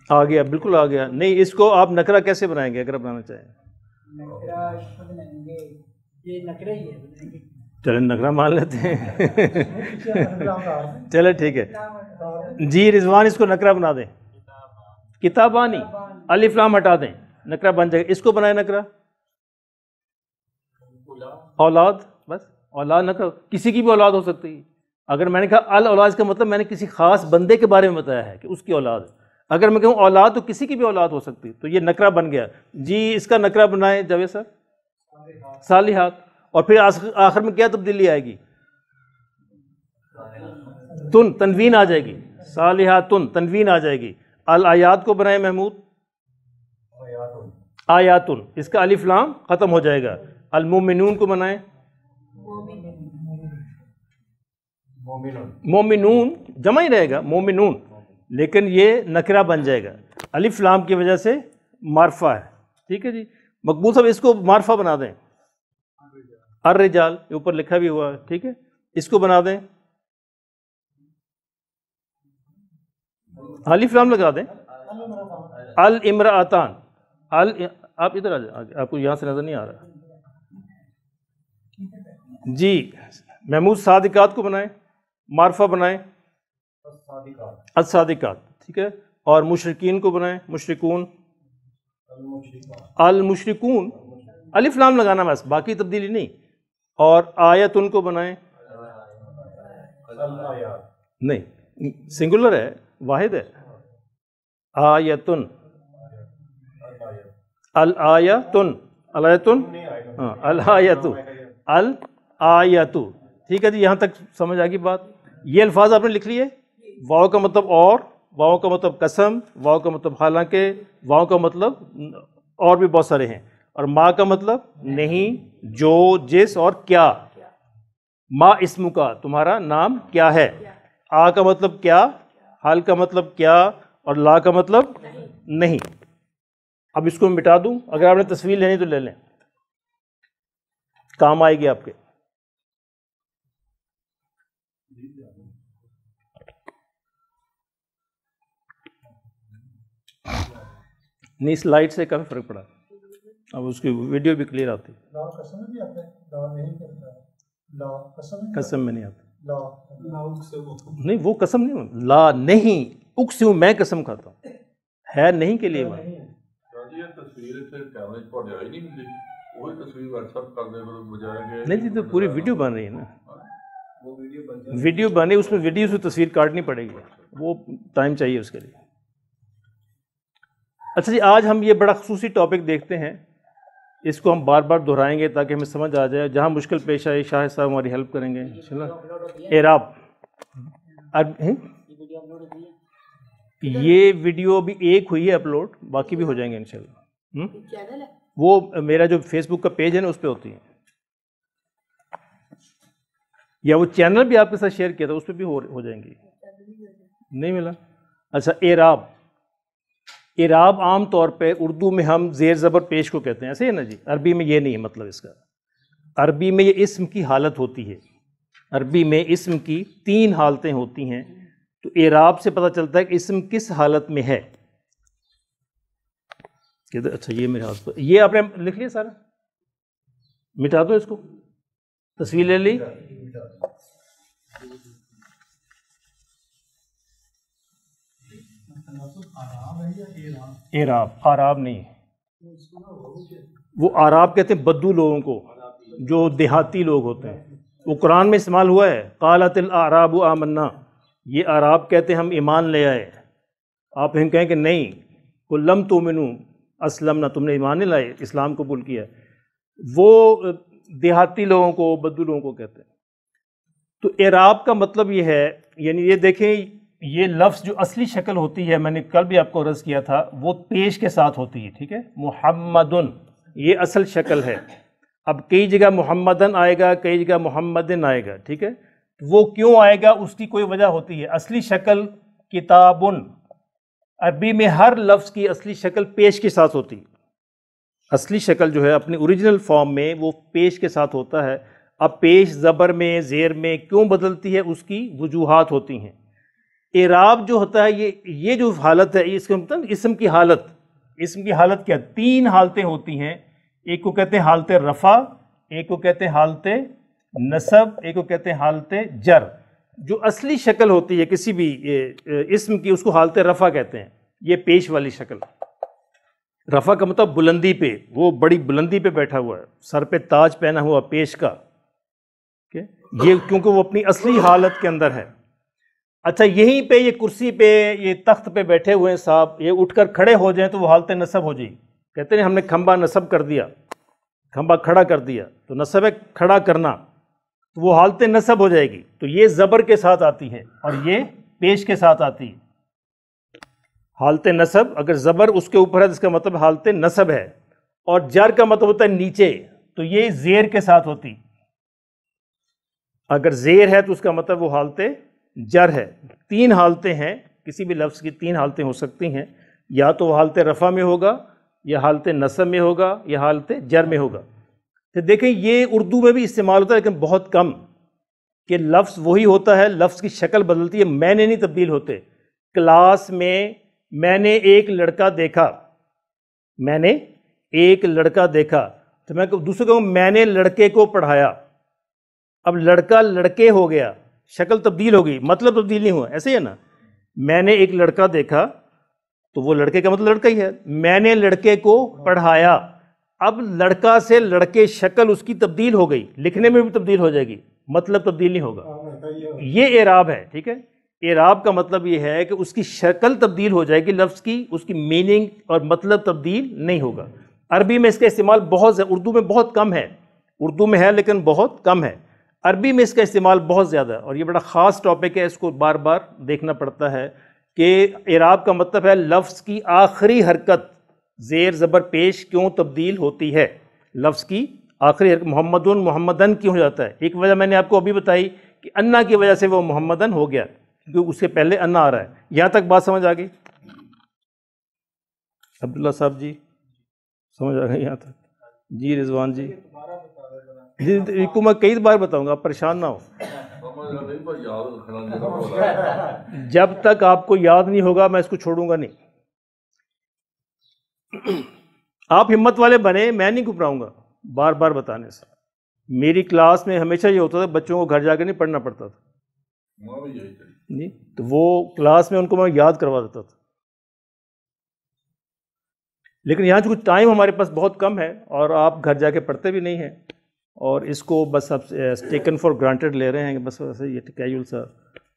آ گیا، بالکل آ گیا. نہیں، اس کو آپ نکرہ کیسے بنائیں گے اگر بنانا چاہیں؟ چلیں نکرہ مان لیتے ہیں. چلے ٹھیک ہے جی. رضوان اس کو نکرہ بنا دیں. کتابانی الف لام ہٹا دیں، نکرہ بن جائے گا. اس کو بنائے نکرہ اولاد. بس اولاد نکرہ کسی کی بھی اولاد ہو سکتی ہے. اگر میں نے کہا الاولاد کا مطلب میں نے کسی خاص بندے کے بارے میں بتایا ہے کہ اس کی اولاد ہے. اگر میں کہوں اولاد تو کسی کی بھی اولاد ہو سکتی، تو یہ نکرہ بن گیا. جی اس کا نکرہ بنائیں جاوید صاحب. صالحات. اور پھر آخر میں کیا تبدیلی آئے گی؟ تنوین آ جائے گی. صالحاتن تنوین آ جائے گی. الآیات کو بنائیں محمود. آیاتن، اس کا الف لام ختم ہو جائے گا. المومنون کو بنائیں. مومنون جمع ہی رہے گا مومنون، لیکن یہ نکرہ بن جائے گا الف لام کی وجہ سے. معرفہ ہے. ٹھیک ہے جی. مقبول صاحب اس کو معرفہ بنا دیں. الرجال یہ اوپر لکھا بھی ہوا ہے. ٹھیک ہے، اس کو بنا دیں. الف لام لگا دیں. الامرأتان. آپ ادھر آ جائیں، آپ کو یہاں سے نظر نہیں آ رہا. جی محمود صادقات کو بنائیں، معرفہ بنائیں. الصادقات. ٹھیک ہے. اور مشرکین کو بنائیں. مشرکون. المشرکون الف لام لگانا بس، باقی تبدیلی نہیں. اور آیتن کو بنائیں. نہیں سنگولر ہے، واحد ہے. آیتن. الآیتن. الآیتن. ہاں الآیتو. الآیتو. ٹھیک ہے جی. یہاں تک سمجھ آ گئی بات. یہ الفاظ آپ نے لکھ لیے. واو کا مطلب اور، واو کا مطلب قسم، واو کا مطلب حالانکہ، واو کا مطلب اور بھی بہت سارے ہیں. اور ما کا مطلب نہیں، جو، جس اور کیا. ما اسم کا، تمہارا نام کیا ہے. آ کا مطلب کیا، حال کا مطلب کیا، اور لا کا مطلب نہیں. اب اس کو مٹا دوں. اگر آپ نے تصویر لینی تو لے لیں، کام آئے گی آپ کے. نہیں اس لائٹ سے کافی فرق پڑا. اب اس کی ویڈیو بھی کلیئر آتی. قسم میں نہیں آتا. نہیں وہ قسم نہیں، لا نہیں اقسم، میں قسم کھاتا ہوں، ہے نہیں کے لیے. نہیں جی تو پوری ویڈیو بن رہی ہے نا، ویڈیو بن رہی ہے، اس میں ویڈیو سے تصویر کاٹنی پڑے گی، وہ ٹائم چاہیے اس کے لیے. اچھا جی، آج ہم یہ بڑا خصوصی ٹاپک دیکھتے ہیں. اس کو ہم بار بار دہرائیں گے تاکہ ہمیں سمجھ آ جائے. جہاں مشکل پیش آئے شاہد صاحب ہماری ہیلپ کریں گے انشاءاللہ. اعراب. یہ ویڈیو بھی ایک ہوئی ہے اپلوڈ، باقی بھی ہو جائیں گے انشاءاللہ. وہ میرا جو فیس بک کا پیج ہے نا اس پہ ہوتی ہیں، یا وہ چینل بھی آپ کے ساتھ شیئر کیا تھا اس پہ بھی ہو جائیں گی. نہیں ملا. اچھا اعراب. اعراب عام طور پہ اردو میں ہم زیر زبر پیش کو کہتے ہیں، ایسے ہے نا جی. عربی میں یہ نہیں ہے مطلب اس کا. عربی میں یہ اسم کی حالت ہوتی ہے. عربی میں اسم کی 3 حالتیں ہوتی ہیں. تو اعراب سے پتہ چلتا ہے کہ اسم کس حالت میں ہے. اچھا یہ میرے ہاتھ پر، یہ آپ نے لکھ لیا سارا، مٹا دو اس کو. تصویر لے لی. اعراب. آراب نہیں، وہ آراب کہتے ہیں بدو لوگوں کو، جو دیہاتی لوگ ہوتے ہیں. وہ قرآن میں استعمال ہوا ہے. قالت الاعراب آمنا، یہ آراب کہتے ہیں ہم ایمان لے آئے. آپ ہم کہیں کہ نہیں، قل لم تؤمنوا اسلمنا، تم نے ایمان نہیں لائے، اسلام قبول کیا. وہ دیہاتی لوگوں کو، بدو لوگوں کو کہتے ہیں. تو اعراب کا مطلب یہ ہے، یعنی یہ دیکھیں یہ لفظ جو اصلی شکل ہوتی ہے، میں نے کل بھی آپ کو عرض کیا تھا، وہ پیش کے ساتھ ہوتی ہے. ٹھیک ہے. محمدن یہ اصل شکل ہے. اب کئی جگہ محمدن آئے گا، کئی جگہ محمدن آئے گا، ٹھیک ہے، وہ کیوں آئے گا اس کی کوئی وجہ ہوتی ہے۔ اصلی شکل کتابن، عربی میں ہر لفظ کی اصلی شکل پیش کے ساتھ ہوتی ہے، اصلی شکل جو ہے اپنی اوریجنل فارم میں وہ پیش کے ساتھ ہوتا ہے۔ اب پیش زبر میں زیر میں کیوں بدلتی ہے اس کی وجوہات ہوتی ہیں۔ اعراب جو ہوتا ہے یہ جو حالت ہے اس کا مطلب اسم کی حالت، اسم کی حالت کیا، 3 حالتیں ہوتی ہیں، ایک کو کہتے ہیں حالت رفع، ایک کو کہتے ہیں حالت نصب، ایک کو کہتے ہیں حالت جر۔ جو اصلی شکل ہوتی ہے کسی بھی اسم کی اس کو حالت رفع کہتے ہیں، یہ پیش والی شکل۔ رفع کا مطلب بلندی پہ، وہ بڑی بلندی پہ بیٹھا ہوا ہے، سر پہ تاج پہنا ہوا پیش کا، یہ کیونکہ وہ اپنی اصلی حالت کے اندر ہے۔ اچھا یہیں پہ یہ کرسی پہ یہ تخت پہ بیٹھے ہوئے ہیں صاحب، یہ اٹھ کر کھڑے ہو جائیں تو وہ حالت نصب ہو جائے گی، کہتے ہیں ہم نے کھمبا نصب کر دیا، کھمبا کھڑا کر دیا، تو نصب ہے کھڑا کرنا، تو وہ حالت نصب ہو جائے گی۔ تو یہ زبر کے ساتھ آتی ہے اور یہ پیش کے ساتھ آتی ہے۔ حالت نصب اگر زبر اس کے اوپر ہے تو اس کا مطلب حالت نصب ہے، اور جر کا مطلب ہوتا ہے نیچے، تو یہ زیر کے ساتھ ہوتی، اگر زیر ہے تو اس کا مطلب وہ حالت جر ہے۔ 3 حالتیں ہیں، کسی بھی لفظ کی 3 حالتیں ہو سکتی ہیں، یا تو وہ حالت رفع میں ہوگا، یا حالت نصب میں ہوگا، یا حالت جر میں ہوگا۔ تو دیکھیں یہ اردو میں بھی استعمال ہوتا ہے لیکن بہت کم، کہ لفظ وہی ہوتا ہے، لفظ کی شکل بدلتی ہے، معنی نہیں تبدیل ہوتے۔ کلاس میں میں نے ایک لڑکا دیکھا، میں نے ایک لڑکا دیکھا، تو میں دوسرے کو میں نے لڑکے کو پڑھایا، اب لڑکا لڑکے ہو گیا، شکل تبدیل ہو گئی، مطلب تبدیل نہیں ہوا، ایسے ہی ہے نا۔ میں نے ایک لڑکا دیکھا تو وہ لڑکے کا مطلب لڑکا ہی ہے، میں نے لڑکے کو پڑھایا، اب لڑکا سے لڑکے شکل اس کی تبدیل ہو گئی، لکھنے میں بھی تبدیل ہو جائے گی، مطلب تبدیل نہیں ہوگا۔ یہ اعراب ہے، ٹھیک ہے۔ اعراب کا مطلب یہ ہے کہ اس کی شکل تبدیل ہو جائے گی لفظ کی، اس کی میننگ اور مطلب تبدیل نہیں ہوگا۔ عربی میں اس کا استعمال بہت، اردو میں بہت کم ہے، اردو میں ہے لیکن بہت کم ہے، عربی میں اس کا استعمال بہت زیادہ ہے، اور یہ بڑا خاص ٹاپک ہے، اس کو بار بار دیکھنا پڑتا ہے کہ اعراب کا مطلب ہے لفظ کی آخری حرکت زیر زبر پیش کیوں تبدیل ہوتی ہے، لفظ کی آخری حرکت محمدن محمدن کیوں ہو جاتا ہے۔ ایک وجہ میں نے آپ کو ابھی بتائی کہ انا کی وجہ سے وہ محمدن ہو گیا، کیونکہ اس سے پہلے انا آ رہا ہے۔ یہاں تک بات سمجھ آ گئی عبداللہ صاحب جی؟ سمجھ آ گئی یہاں تک؟ جی رضوان جی؟ جی کو میں کئی بار بتاؤں گا، آپ پریشان نہ ہو، جب تک آپ کو یاد نہیں ہوگا میں اس کو چھوڑوں گا نہیں۔ آپ ہمت والے بنے، میں نہیں گھبراؤں گا بار بار بتانے سے۔ میری کلاس میں ہمیشہ یہ ہوتا تھا بچوں کو گھر جا کے نہیں پڑھنا پڑتا تھا جی، تو وہ کلاس میں ان کو میں یاد کروا دیتا تھا، لیکن یہاں کچھ ٹائم ہمارے پاس بہت کم ہے اور آپ گھر جا کے پڑھتے بھی نہیں ہیں، اور اس کو بس اب ٹیکن فار گرانٹیڈ لے رہے ہیں کہ بس ایسے یہ کیجول سا،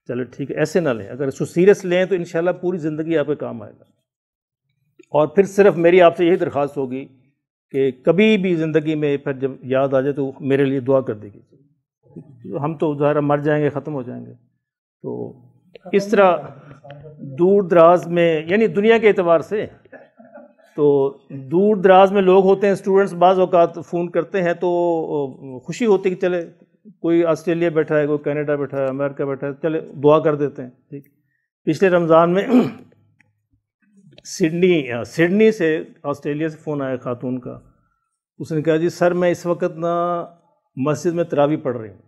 چلو ٹھیک ہے، ایسے نہ لیں۔ اگر اس کو سیریس لیں تو انشاءاللہ پوری زندگی آپ کے کام آئے گا۔ اور پھر صرف میری آپ سے یہی درخواست ہوگی کہ کبھی بھی زندگی میں پھر جب یاد آ جائے تو میرے لیے دعا کر دیجیے، ہم تو ظاہر مر جائیں گے، ختم ہو جائیں گے، تو اس طرح دور دراز میں یعنی دنیا کے اعتبار سے تو دور دراز میں لوگ ہوتے ہیں، اسٹوڈنٹس بعض اوقات فون کرتے ہیں تو خوشی ہوتی ہے کہ چلے کوئی آسٹریلیا بیٹھا ہے، کوئی کینیڈا بیٹھا ہے، امریکہ بیٹھا ہے، چلے دعا کر دیتے ہیں، ٹھیک۔ پچھلے رمضان میں سڈنی سے آسٹریلیا سے فون آیا خاتون کا، اس نے کہا جی سر میں اس وقت نا مسجد میں تراویح پڑھ رہی ہوں،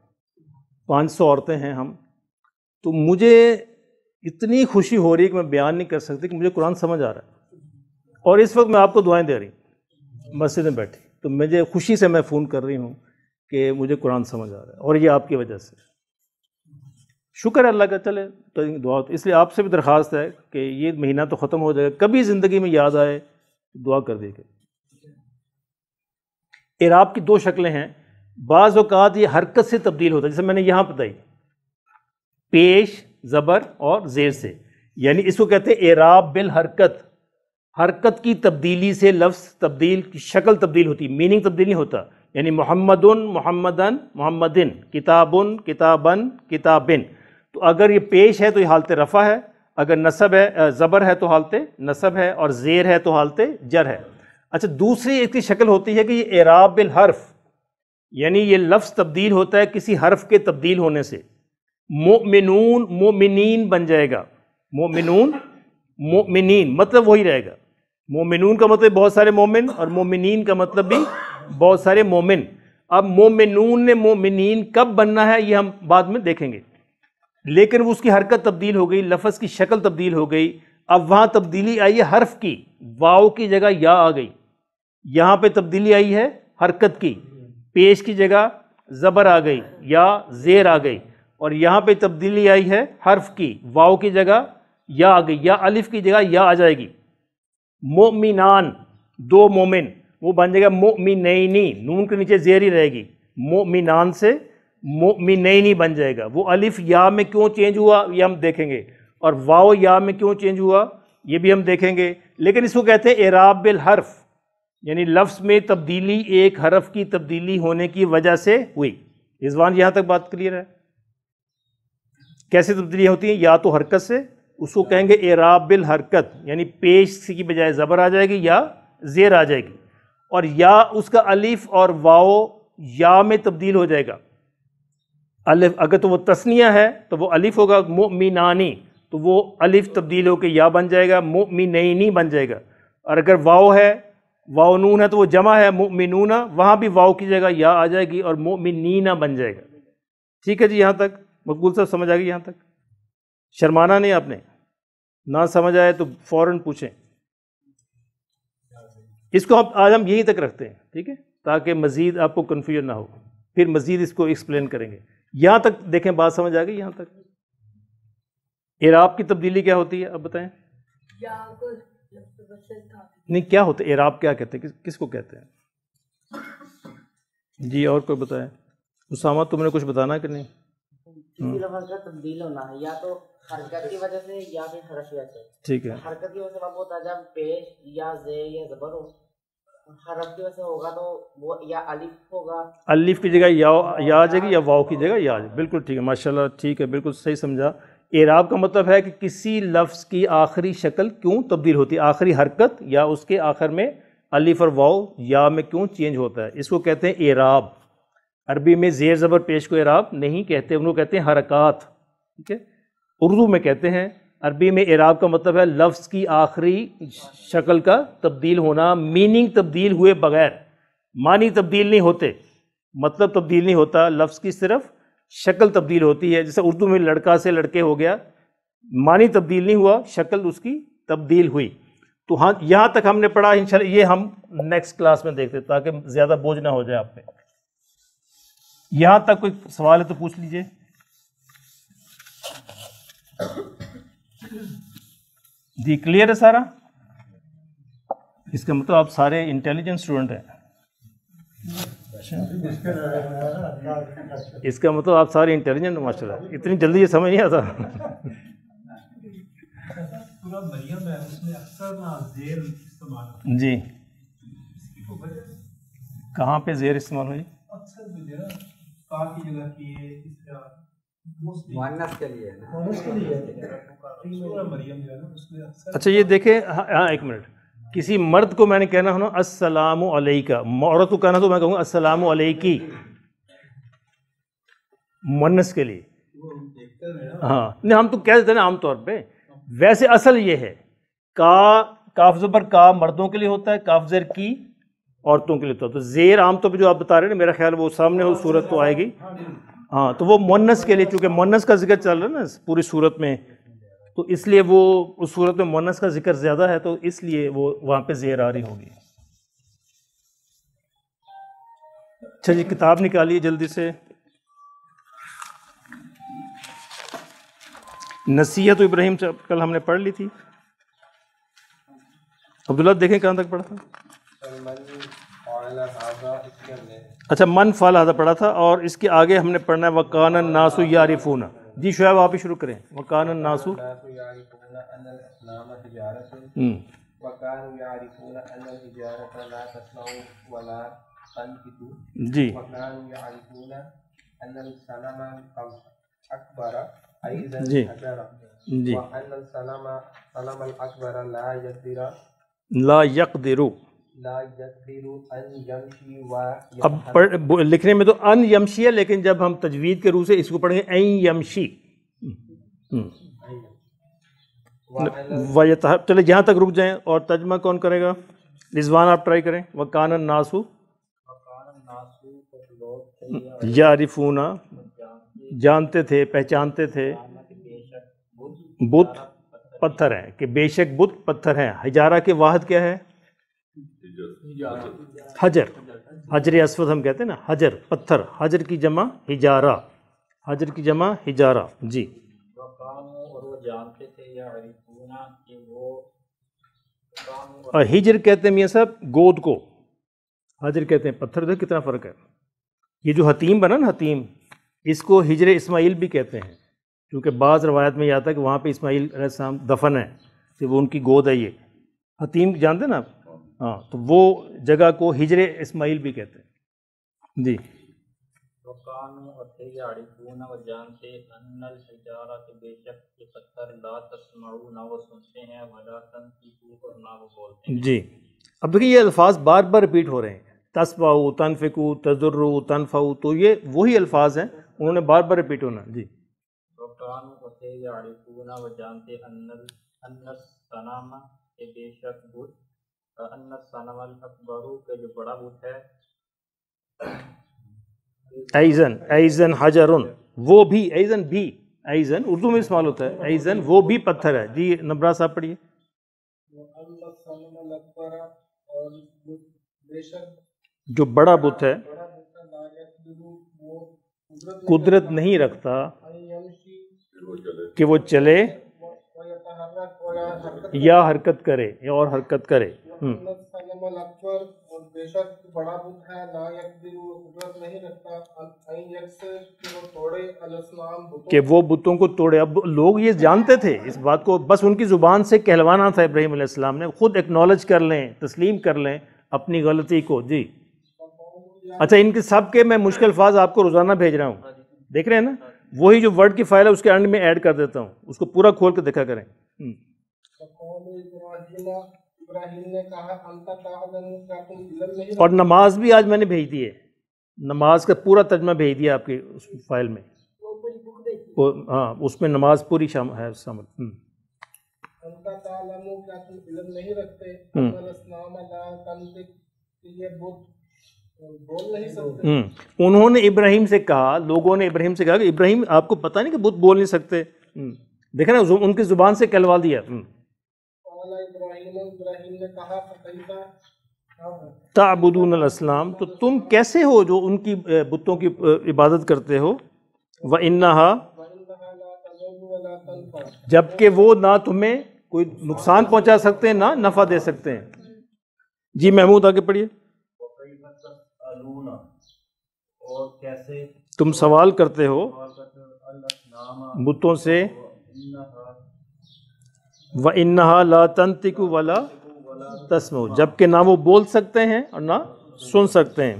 500 عورتیں ہیں ہم، تو مجھے اتنی خوشی ہو رہی ہے کہ میں بیان نہیں کر سکتی کہ مجھے قرآن سمجھ آ رہا ہے، اور اس وقت میں آپ کو دعائیں دے رہی ہوں مسجد میں بیٹھی، تو مجھے خوشی سے میں فون کر رہی ہوں کہ مجھے قرآن سمجھ آ رہا ہے، اور یہ آپ کی وجہ سے، شکر ہے اللہ کا۔ چلے تو دعا، اس لیے آپ سے بھی درخواست ہے کہ یہ مہینہ تو ختم ہو جائے گا، کبھی زندگی میں یاد آئے دعا کر دیجیے۔ اعراب کی 2 شکلیں ہیں، بعض اوقات یہ حرکت سے تبدیل ہوتا ہے، جیسے میں نے یہاں بتائی، پیش زبر اور زیر سے، یعنی اس کو کہتے ہیں اعراب بالحرکت، حرکت کی تبدیلی سے لفظ تبدیل، شکل تبدیل ہوتی، میننگ تبدیل نہیں ہوتا، یعنی محمدن محمدن محمدن، کتابن کتابن کتابن، تو اگر یہ پیش ہے تو یہ حالت رفع ہے، اگر نصب ہے زبر ہے تو حالت نصب ہے، اور زیر ہے تو حالت جر ہے۔ اچھا دوسری اس کی شکل ہوتی ہے کہ یہ اعراب بالحرف، یعنی یہ لفظ تبدیل ہوتا ہے کسی حرف کے تبدیل ہونے سے. مؤمنون مومنین بن جائے گا. مؤمنون مؤمنین مطلب وہی رہے گا. مومنون کا مطلب بہت سارے مومن اور مومنین کا مطلب بھی بہت سارے مومن. اب مومنون نے مومنین کب بننا ہے یہ ہم بعد میں دیکھیں گے، لیکن اس کی حرکت تبدیل ہو گئی، لفظ کی شکل تبدیل ہو گئی. اب وہاں تبدیلی آئی ہے حرف کی، واو کی جگہ یا آ گئی. یہاں پہ تبدیلی آئی ہے حرکت کی، پیش کی جگہ زبر آ گئی یا زیر آ گئی. اور یہاں پہ تبدیلی آئی ہے حرف کی، واو کی جگہ یا آ گئی یا الف کی جگہ یا آ جائے گی. مؤمنان دو مومن، وہ بن جائے گا مؤمنینی، نون کے نیچے زیر ہی رہے گی. مؤمنان سے مؤمنینی بن جائے گا. وہ الف یا میں کیوں چینج ہوا یہ ہم دیکھیں گے، اور واو یا میں کیوں چینج ہوا یہ بھی ہم دیکھیں گے. لیکن اس کو کہتے ہیں اعراب بالحرف، یعنی لفظ میں تبدیلی ایک حرف کی تبدیلی ہونے کی وجہ سے ہوئی. رضوان یہاں تک بات کلیئر ہے؟ کیسے تبدیلی ہوتی ہیں؟ یا تو حرکت سے، اس کو کہیں گے اعراب بالحرکت، یعنی پیش کی بجائے زبر آ جائے گی یا زیر آ جائے گی. اور یا اس کا الف اور واو یا میں تبدیل ہو جائے گا. الف اگر تو وہ تثنیہ ہے تو وہ الف ہوگا، مؤمنانی تو وہ الف تبدیل ہو کے یا بن جائے گا، مؤمنینی بن جائے گا. اور اگر واو ہے، واو نون ہے تو وہ جمع ہے مؤمنون، وہاں بھی واو کی جگہ یا آ جائے گی اور مؤمنین بن جائے گا. ٹھیک ہے جی، یہاں تک مقبول صاحب سمجھ آ گئی؟ یہاں تک شرمانا نہیں آپ نے، نہ سمجھ آئے تو فوراً پوچھیں. اس کو آج ہم یہیں تک رکھتے ہیں، ٹھیک ہے، تاکہ مزید آپ کو کنفیوژن نہ ہو، پھر مزید اس کو ایکسپلین کریں گے. یہاں تک دیکھیں، بات سمجھ آ گئی یہاں تک؟ اعراب کی تبدیلی کیا ہوتی ہے اب بتائیں؟ نہیں، کیا ہوتا ہے اعراب؟ کیا کہتے ہیں، کس کو کہتے ہیں؟ جی اور کوئی بتائیں؟ اسامہ تم نے کچھ بتانا کہ نہیں؟ کسی لفظ کا تبدیل ہونا ہے یا تو حرکت کی وجہ سے یا پھر حرفیت سے. ٹھیک ہے، حرکت کی وجہ سے وقت ہوتا ہے جب پیش یا زیر یا زبر ہو. حرف کی وجہ سے ہوگا تو وہ یا الف ہوگا، الف کی جگہ یا آ جائے گی یا واو کی جگہ یا آ جائے گی. بالکل ٹھیک ہے، ماشاءاللہ ٹھیک ہے، بالکل صحیح سمجھا. اعراب کا مطلب ہے کہ کسی لفظ کی آخری شکل کیوں تبدیل ہوتی ہے، آخری حرکت یا اس کے آخر میں الف اور واو یا میں کیوں چینج ہوتا ہے، اس کو کہتے ہیں اعراب. عربی میں زیر زبر پیش کو اعراب نہیں کہتے، ان کو کہتے ہیں حرکات. ٹھیک ہے، اردو میں کہتے ہیں. عربی میں اعراب کا مطلب ہے لفظ کی آخری شکل کا تبدیل ہونا، میننگ تبدیل ہوئے بغیر. معنی تبدیل نہیں ہوتے، مطلب تبدیل نہیں ہوتا، لفظ کی صرف شکل تبدیل ہوتی ہے. جیسے اردو میں لڑکا سے لڑکے ہو گیا، معنی تبدیل نہیں ہوا، شکل اس کی تبدیل ہوئی. تو ہاں یہاں تک ہم نے پڑھا. انشاءاللہ یہ ہم نیکسٹ کلاس میں دیکھتے تاکہ زیادہ بوجھ نہ ہو جائے آپ پہ. یہاں تک کوئی سوال ہے تو پوچھ لیجئے. جی کلیئر ہے سارا؟ اس کا مطلب آپ سارے انٹیلیجنٹ اسٹوڈنٹ ہیں. اس کا مطلب آپ سارے انٹیلیجنٹ ہیں ماشاء اللہ. اتنی جلدی یہ سمجھ نہیں آتا. جی کہاں پہ زیر استعمال ہوئی؟ اچھا یہ دیکھیں، ہاں ایک منٹ، کسی مرد کو میں نے کہنا ہونا السلام علیکہ، عورت کو کہنا تو میں کہوں گا السلام علیکی، مؤنث کے لیے. ہاں نہیں، ہم تو کہہ دیتے ہیں نا عام طور پہ. ویسے اصل یہ ہے کاف زبر کا مردوں کے لیے ہوتا ہے، کاف زیر کی عورتوں کے لیے ہوتا ہے. تو زیر عام طور پہ جو آپ بتا رہے ہیں میرا خیال وہ سامنے وہ صورت تو آئے گی. ہاں تو وہ مؤنث کے لیے، چونکہ مؤنث کا ذکر چل رہا ہے نا پوری صورت میں، تو اس لیے وہ اس صورت میں مؤنث کا ذکر زیادہ ہے، تو اس لیے وہ وہاں پہ زیر آ رہی ہوگی. اچھا جی کتاب نکالیے جلدی سے. نصیحت ابراہیم سے کل ہم نے پڑھ لی تھی. عبداللہ دیکھیں کہاں تک پڑھا تھا. اچھا من فعل هذا پڑھا تھا، اور اس کے آگے ہم نے پڑھنا ہے وَكَانَ النَّاسُ يَعْرِفُونَ. جی شعیب آپ ہی شروع کریں. وَكَانَ النَّاسُ جی جی جی لا يقدر لا يقدر ان يمشي و اب لکھنے میں تو ان یمشی ہے، لیکن جب ہم تجوید کے روح سے اس کو پڑھیں گے این یمشی چلے جہاں تک رک جائیں، اور ترجمہ کون کرے گا؟ رضوان آپ ٹرائی کریں. وَكَانَ النَّاسُ یعرفون، جانتے تھے، پہچانتے تھے، بت پتھر ہیں، کہ بے شک بت پتھر ہیں. حجارہ کے واحد کیا ہے؟ حجر. حجر اسود ہم کہتے ہیں نا، حجر پتھر. حجر کی جمع حجارہ، حجر کی جمع حجارہ. جی اور وہ جانتے تھے یا عرفونا کہ وہ اور ہجر کہتے ہیں میاں صاحب گود کو، حجر کہتے ہیں پتھر. دیکھ کتنا فرق ہے. یہ جو حتیم بنا نا، حتیم، اس کو ہجر اسماعیل بھی کہتے ہیں، کیونکہ بعض روایت میں یہ آتا ہے کہ وہاں پہ اسماعیل علیہ السلام دفن ہے، کہ وہ ان کی گود ہے. یہ حتیم جانتے ہیں نا آپ؟ ہاں، تو وہ جگہ کو ہجر اسماعیل بھی کہتے ہیں. جی وقانو اور تھے یعرفون اور جانتے ان الحجارہ کے بے شک کے پتھر لا تسمعون نہ وہ سنتے ہیں ولا تنطقون اور نہ وہ بولتے ہیں. جی اب دیکھیں یہ الفاظ بار بار ریپیٹ ہو رہے ہیں، تسمعوا، تنفقوا، تضروا، تنفعوا، تو یہ وہی الفاظ ہیں، انہوں نے بار بار ریپیٹ ہونا. جی وقانو اور تھے یعرفون اور جانتے ان الصنم کے بے شک بت، ان الصنم الاکبر کے جو بڑا بت ہے، ایزن، ایزن حجرن، وہ بھی، ایزن بھی، ایزن اردو میں استعمال ہوتا ہے، ایزن وہ بھی پتھر ہے. جی نبرا صاحب پڑھیے. جو بڑا بت ہے قدرت نہیں رکھتا کہ وہ چلے یا حرکت کرے، یا اور حرکت کرے. بے شک بڑا بت ہے لا یقدر قدرت نہیں رکھتا کہ وہ بتوں کو توڑے. اب لوگ یہ جانتے تھے اس بات کو، بس ان کی زبان سے کہلوانا تھا. ابراہیم علیہ السلام نے خود ایکنالج کر لیں، تسلیم کر لیں اپنی غلطی کو. جی اچھا، ان کے سب کے میں مشکل الفاظ آپ کو روزانہ بھیج رہا ہوں، دیکھ رہے ہیں نا؟ وہی جو ورڈ کی فائل ہے اس کے اینڈ میں ایڈ کر دیتا ہوں، اس کو پورا کھول کے دیکھا کریں. ابراہیم نے کہا انت تعلم کیا تم علم نہیں. اور نماز بھی آج میں نے بھیج دی ہے، نماز کا پورا ترجمہ بھیج دیا آپ کی اس فائل میں. ہاں اس میں نماز پوری شامل ہے. انت تعلم کیا تم علم نہیں رکھتے ان الاسنام لا تنطق، یہ بت بول نہیں سکتے. انہوں نے ابراہیم سے کہا، لوگوں نے ابراہیم سے کہا کہ ابراہیم آپ کو پتہ نہیں کہ بت بول نہیں سکتے. دیکھیں نا ان کی زبان سے کہلوا دیا. ابراہیم نے کہا تعبدون الاسلام، تو تم کیسے ہو جو ان کی بتوں کی عبادت کرتے ہو. وَإِنَّهَا، جبکہ وہ نہ تمہیں کوئی نقصان پہنچا سکتے ہیں نہ نفع دے سکتے ہیں. جی محمود آگے پڑھیے. اور کیسے تم سوال کرتے ہو بتوں سے. وَإِنَّهَا لَا تَنطِقُ وَلَا تَسْمَعُ، جبکہ نہ وہ بول سکتے ہیں اور نہ سن سکتے ہیں.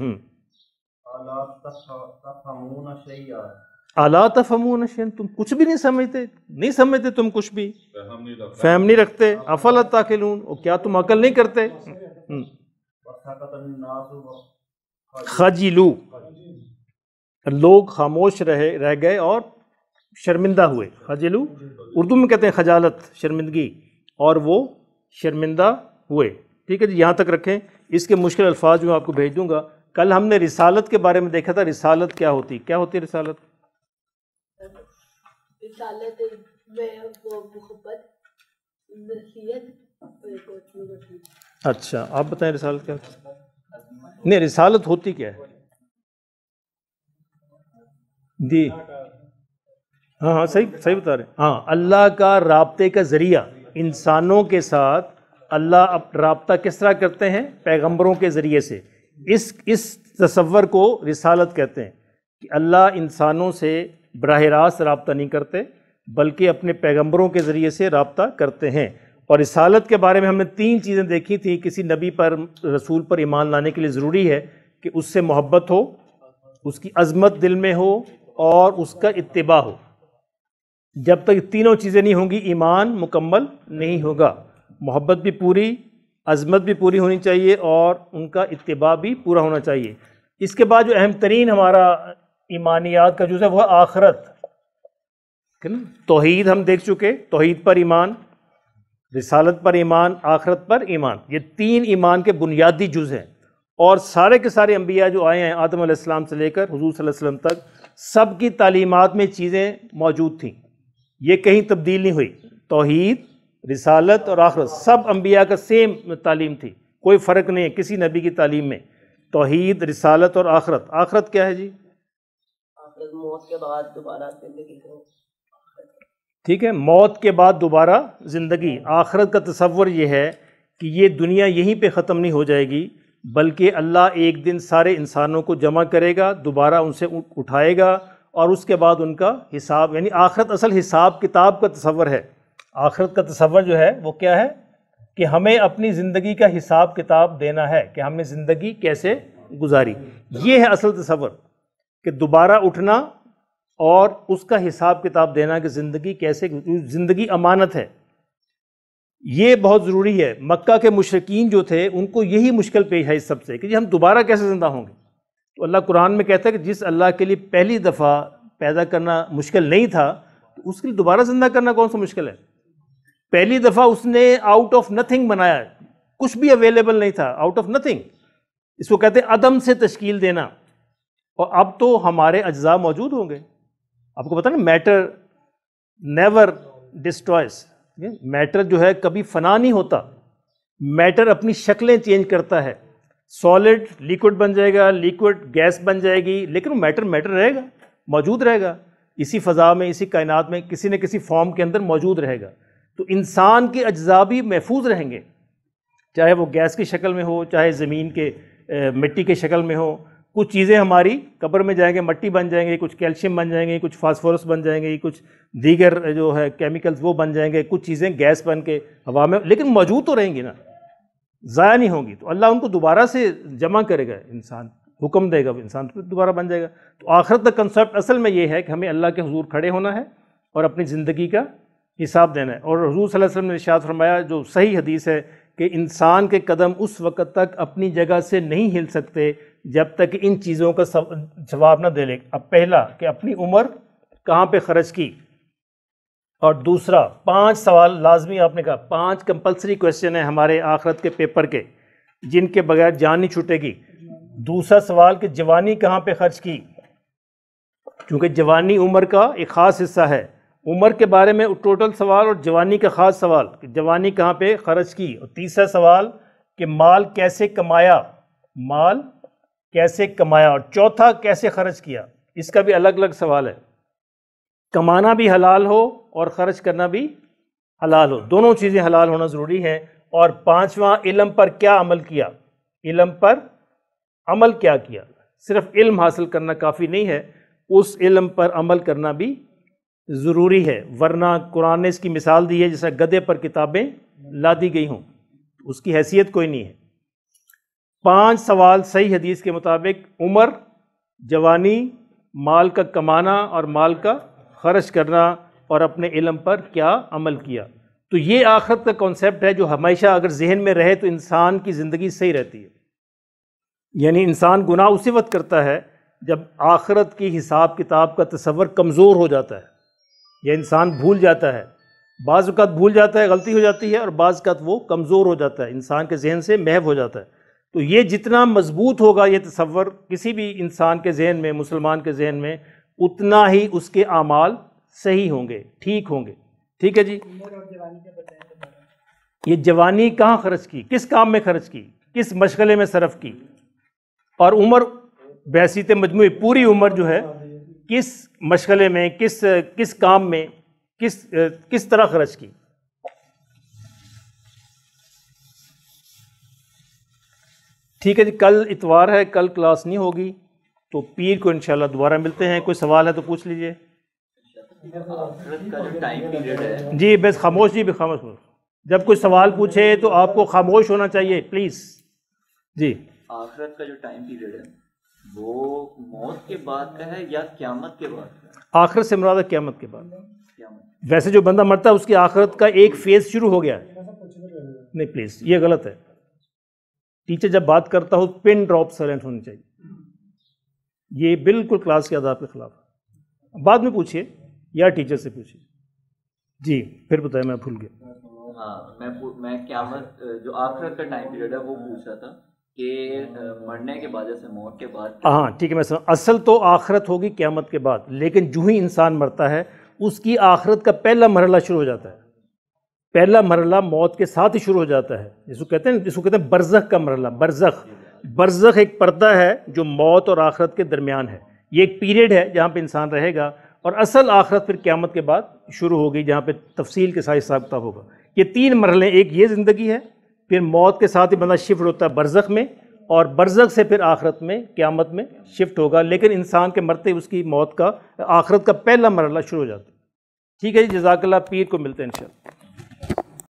اَلَا تَفْهَمُونَ شَيْئًا، تم کچھ بھی نہیں سمجھتے تم کچھ بھی فہم نہیں رکھتے. اَفَلَا تَعْقِلُونَ، اور کیا تم عقل نہیں کرتے. خجلوا، لوگ خاموش رہ گئے اور شرمندہ ہوئے. خجلوا اردو میں کہتے ہیں خجالت، شرمندگی، اور وہ شرمندہ ہوئے. ٹھیک ہے جی، یہاں تک رکھیں. اس کے مشکل الفاظ جو آپ کو بھیج دوں گا. کل ہم نے رسالت کے بارے میں دیکھا تھا. رسالت کیا ہوتی ہے رسالت؟ رسالت میں محبت، نصیحت. اچھا آپ بتائیں رسالت کیا ہوتی ہے؟ نہیں، رسالت ہوتی کیا ہے؟ جی ہاں صحیح بتا رہے ہیں. ہاں اللہ کا رابطے کا ذریعہ انسانوں کے ساتھ. اللہ رابطہ کس طرح کرتے ہیں؟ پیغمبروں کے ذریعے سے. اس تصور کو رسالت کہتے ہیں کہ اللہ انسانوں سے براہ راست رابطہ نہیں کرتے بلکہ اپنے پیغمبروں کے ذریعے سے رابطہ کرتے ہیں. اور رسالت کے بارے میں ہم نے 3 چیزیں دیکھی تھیں. کسی نبی پر، رسول پر ایمان لانے کے لیے ضروری ہے کہ اس سے محبت ہو، اس کی عظمت دل میں ہو، اور اس کا اتباع ہو. جب تک تینوں چیزیں نہیں ہوں گی ایمان مکمل نہیں ہوگا. محبت بھی پوری، عظمت بھی پوری ہونی چاہیے اور ان کا اتباع بھی پورا ہونا چاہیے۔ اس کے بعد جو اہم ترین ہمارا ایمانیات کا جز ہے وہ ہے آخرت۔ توحید ہم دیکھ چکے، توحید پر ایمان، رسالت پر ایمان، آخرت پر ایمان، یہ تین ایمان کے بنیادی جز ہیں۔ اور سارے کے سارے انبیاء جو آئے ہیں آدم علیہ السلام سے لے کر حضور صلی اللہ علیہ وسلم تک، سب کی تعلیمات میں چیزیں موجود تھیں، یہ کہیں تبدیل نہیں ہوئی۔ توحید، رسالت اور آخرت سب انبیاء کا سیم تعلیم تھی، کوئی فرق نہیں ہے کسی نبی کی تعلیم میں۔ توحید، رسالت اور آخرت۔ آخرت کیا ہے جی؟ آخرت موت کے بعد دوبارہ زندگی کو، ٹھیک ہے، موت کے بعد دوبارہ زندگی۔ آخرت کا تصور یہ ہے کہ یہ دنیا یہیں پہ ختم نہیں ہو جائے گی، بلکہ اللہ ایک دن سارے انسانوں کو جمع کرے گا، دوبارہ ان سے اٹھائے گا، اور اس کے بعد ان کا حساب، یعنی آخرت اصل حساب کتاب کا تصور ہے۔ آخرت کا تصور جو ہے وہ کیا ہے کہ ہمیں اپنی زندگی کا حساب کتاب دینا ہے کہ ہم نے زندگی کیسے گزاری۔ یہ ہے اصل تصور، کہ دوبارہ اٹھنا اور اس کا حساب کتاب دینا کہ زندگی کیسے، زندگی امانت ہے، یہ بہت ضروری ہے۔ مکہ کے مشرکین جو تھے ان کو یہی مشکل پیش ہے اس سب سے کہ جی ہم دوبارہ کیسے زندہ ہوں گے۔ تو اللہ قرآن میں کہتا ہے کہ جس اللہ کے لیے پہلی دفعہ پیدا کرنا مشکل نہیں تھا، تو اس کے لیے دوبارہ زندہ کرنا کون سا مشکل ہے؟ پہلی دفعہ اس نے آؤٹ آف نتھنگ بنایا، کچھ بھی اویلیبل نہیں تھا، آؤٹ آف نتھنگ، اس کو کہتے ہیں عدم سے تشکیل دینا۔ اور اب تو ہمارے اجزاء موجود ہوں گے۔ آپ کو پتہ نا میٹر نیور ڈسٹرائز، میٹر جو ہے کبھی فنا نہیں ہوتا، میٹر اپنی شکلیں چینج کرتا ہے، سالڈ لیکوڈ بن جائے گا، لیکوڈ گیس بن جائے گی، لیکن میٹر رہے گا، موجود رہے گا، اسی فضا میں، اسی کائنات میں کسی نہ کسی فارم کے اندر موجود رہے گا۔ تو انسان کے اجزاء بھی محفوظ رہیں گے، چاہے وہ گیس کی شکل میں ہو، چاہے زمین کے مٹی کی شکل میں ہو۔ کچھ چیزیں ہماری قبر میں جائیں گے مٹی بن جائیں گے، کچھ کیلشیم بن جائیں گے، کچھ فاسفورس بن جائیں گے، کچھ دیگر جو ہے کیمیکلز وہ بن جائیں گے، کچھ چیزیں گیس بن کے ہوا میں، لیکن موجود تو رہیں گی نا، ضائع نہیں ہوں گی۔ تو اللہ ان کو دوبارہ سے جمع کرے گا، انسان حکم دے گا، انسان دوبارہ بن جائے گا۔ تو آخرت کا کنسیپٹ اصل میں یہ ہے کہ ہمیں اللہ کے حضور کھڑے ہونا ہے اور اپنی زندگی کا حساب دینا ہے۔ اور حضور صلی اللہ علیہ وسلم نے ارشاد فرمایا، جو صحیح حدیث ہے، کہ انسان کے قدم اس وقت تک اپنی جگہ سے نہیں ہل سکتے جب تک ان چیزوں کا جواب نہ دے لے۔ اب پہلا کہ اپنی عمر کہاں پہ خرچ کی، اور دوسرا 5 سوال لازمی، آپ نے کہا 5 کمپلسری کویسچن ہیں ہمارے آخرت کے پیپر کے جن کے بغیر جان نہیں چھوٹے گی۔ دوسرا سوال کہ جوانی کہاں پہ خرچ کی، کیونکہ جوانی عمر کا ایک خاص حصہ ہے۔ عمر کے بارے میں ٹوٹل سوال اور جوانی کا خاص سوال کہ جوانی کہاں پہ خرچ کی۔ اور تیسرا سوال کہ مال کیسے کمایا، مال کیسے کمایا، اور چوتھا کیسے خرچ کیا۔ اس کا بھی الگ الگ سوال ہے، کمانا بھی حلال ہو اور خرچ کرنا بھی حلال ہو، دونوں چیزیں حلال ہونا ضروری ہے۔ اور پانچواں علم پر کیا عمل کیا، علم پر عمل کیا کیا، صرف علم حاصل کرنا کافی نہیں ہے، اس علم پر عمل کرنا بھی ضروری ہے، ورنہ قرآن نے اس کی مثال دی ہے جیسا گدھے پر کتابیں لادی گئی ہوں، اس کی حیثیت کوئی نہیں ہے۔ 5 سوال صحیح حدیث کے مطابق، عمر، جوانی، مال کا کمانا اور مال کا خرچ کرنا، اور اپنے علم پر کیا عمل کیا۔ تو یہ آخرت کا کانسیپٹ ہے جو ہمیشہ اگر ذہن میں رہے تو انسان کی زندگی صحیح رہتی ہے۔ یعنی انسان گناہ اسی وقت کرتا ہے جب آخرت کی حساب کتاب کا تصور کمزور ہو جاتا ہے، یا انسان بھول جاتا ہے، بعض اوقات بھول جاتا ہے، غلطی ہو جاتی ہے، اور بعض اوقات وہ کمزور ہو جاتا ہے، انسان کے ذہن سے محو ہو جاتا ہے۔ تو یہ جتنا مضبوط ہوگا یہ تصور کسی بھی انسان کے ذہن میں، مسلمان کے ذہن میں، اتنا ہی اس کے اعمال صحیح ہوں گے، ٹھیک ہوں گے۔ ٹھیک ہے جی، یہ جوانی کہاں خرچ کی، کس کام میں خرچ کی، کس مشغلے میں صرف کی، اور عمر بحیثیت مجموعی پوری عمر جو ہے کس مشغلے میں، کس کام میں، کس طرح خرچ کی۔ ٹھیک ہے جی، کل اتوار ہے، کل کلاس نہیں ہوگی، تو پیر کو انشاءاللہ دوبارہ ملتے ہیں۔ کوئی سوال ہے تو پوچھ لیجئے جی، بس خاموش، جی خاموش، جب کوئی سوال پوچھے تو آپ کو خاموش ہونا چاہیے پلیز جی۔ آخرت کا جو ٹائم پیریڈ ہے وہ موت کے بعد کا ہے یا قیامت کے بعد کا ہے؟ آخرت سے مراد ہے قیامت کے بعد۔ قیامت، ویسے جو بندہ مرتا ہے اس کی آخرت کا ایک فیز شروع ہو گیا ہے، نہیں پلیز یہ غلط ہے، ٹیچر جب بات کرتا ہو پن ڈراپ سائلنٹ ہونی چاہیے. یہ بالکل کلاس کے آداب کے خلاف ہے. بعد میں پوچھیے یا ٹیچر سے پوچھیے. جی پھر بتائیں, میں بھول گیا. ہاں میں قیامت جو آخرت کا ٹائم پیریڈ ہے وہ پوچھ رہا تھا کہ مرنے کے بعد جیسے موت کے بعد. ہاں ٹھیک ہے, میں سمجھ. اصل تو آخرت ہوگی قیامت کے بعد, لیکن جو ہی انسان مرتا ہے اس کی آخرت کا پہلا مرحلہ شروع ہو جاتا ہے. پہلا مرحلہ موت کے ساتھ ہی شروع ہو جاتا ہے, جس کو کہتے ہیں برزخ کا مرحلہ. برزخ ایک پردہ ہے جو موت اور آخرت کے درمیان ہے. یہ ایک پیریڈ ہے جہاں پہ انسان رہے گا, اور اصل آخرت پھر قیامت کے بعد شروع ہوگی جہاں پہ تفصیل کے ساتھ حساب کتاب ہوگا. یہ 3 مرحلے, ایک یہ زندگی ہے, پھر موت کے ساتھ ہی بندہ شفٹ ہوتا ہے برزخ میں, اور برزخ سے پھر آخرت میں قیامت میں شفٹ ہوگا. لیکن انسان کے مرتے اس کی موت کا آخرت کا پہلا مرحلہ شروع ہو جاتا ہے. ٹھیک ہے جی, جزاک اللہ. پیر کو ملتے ہیں انشاءاللہ.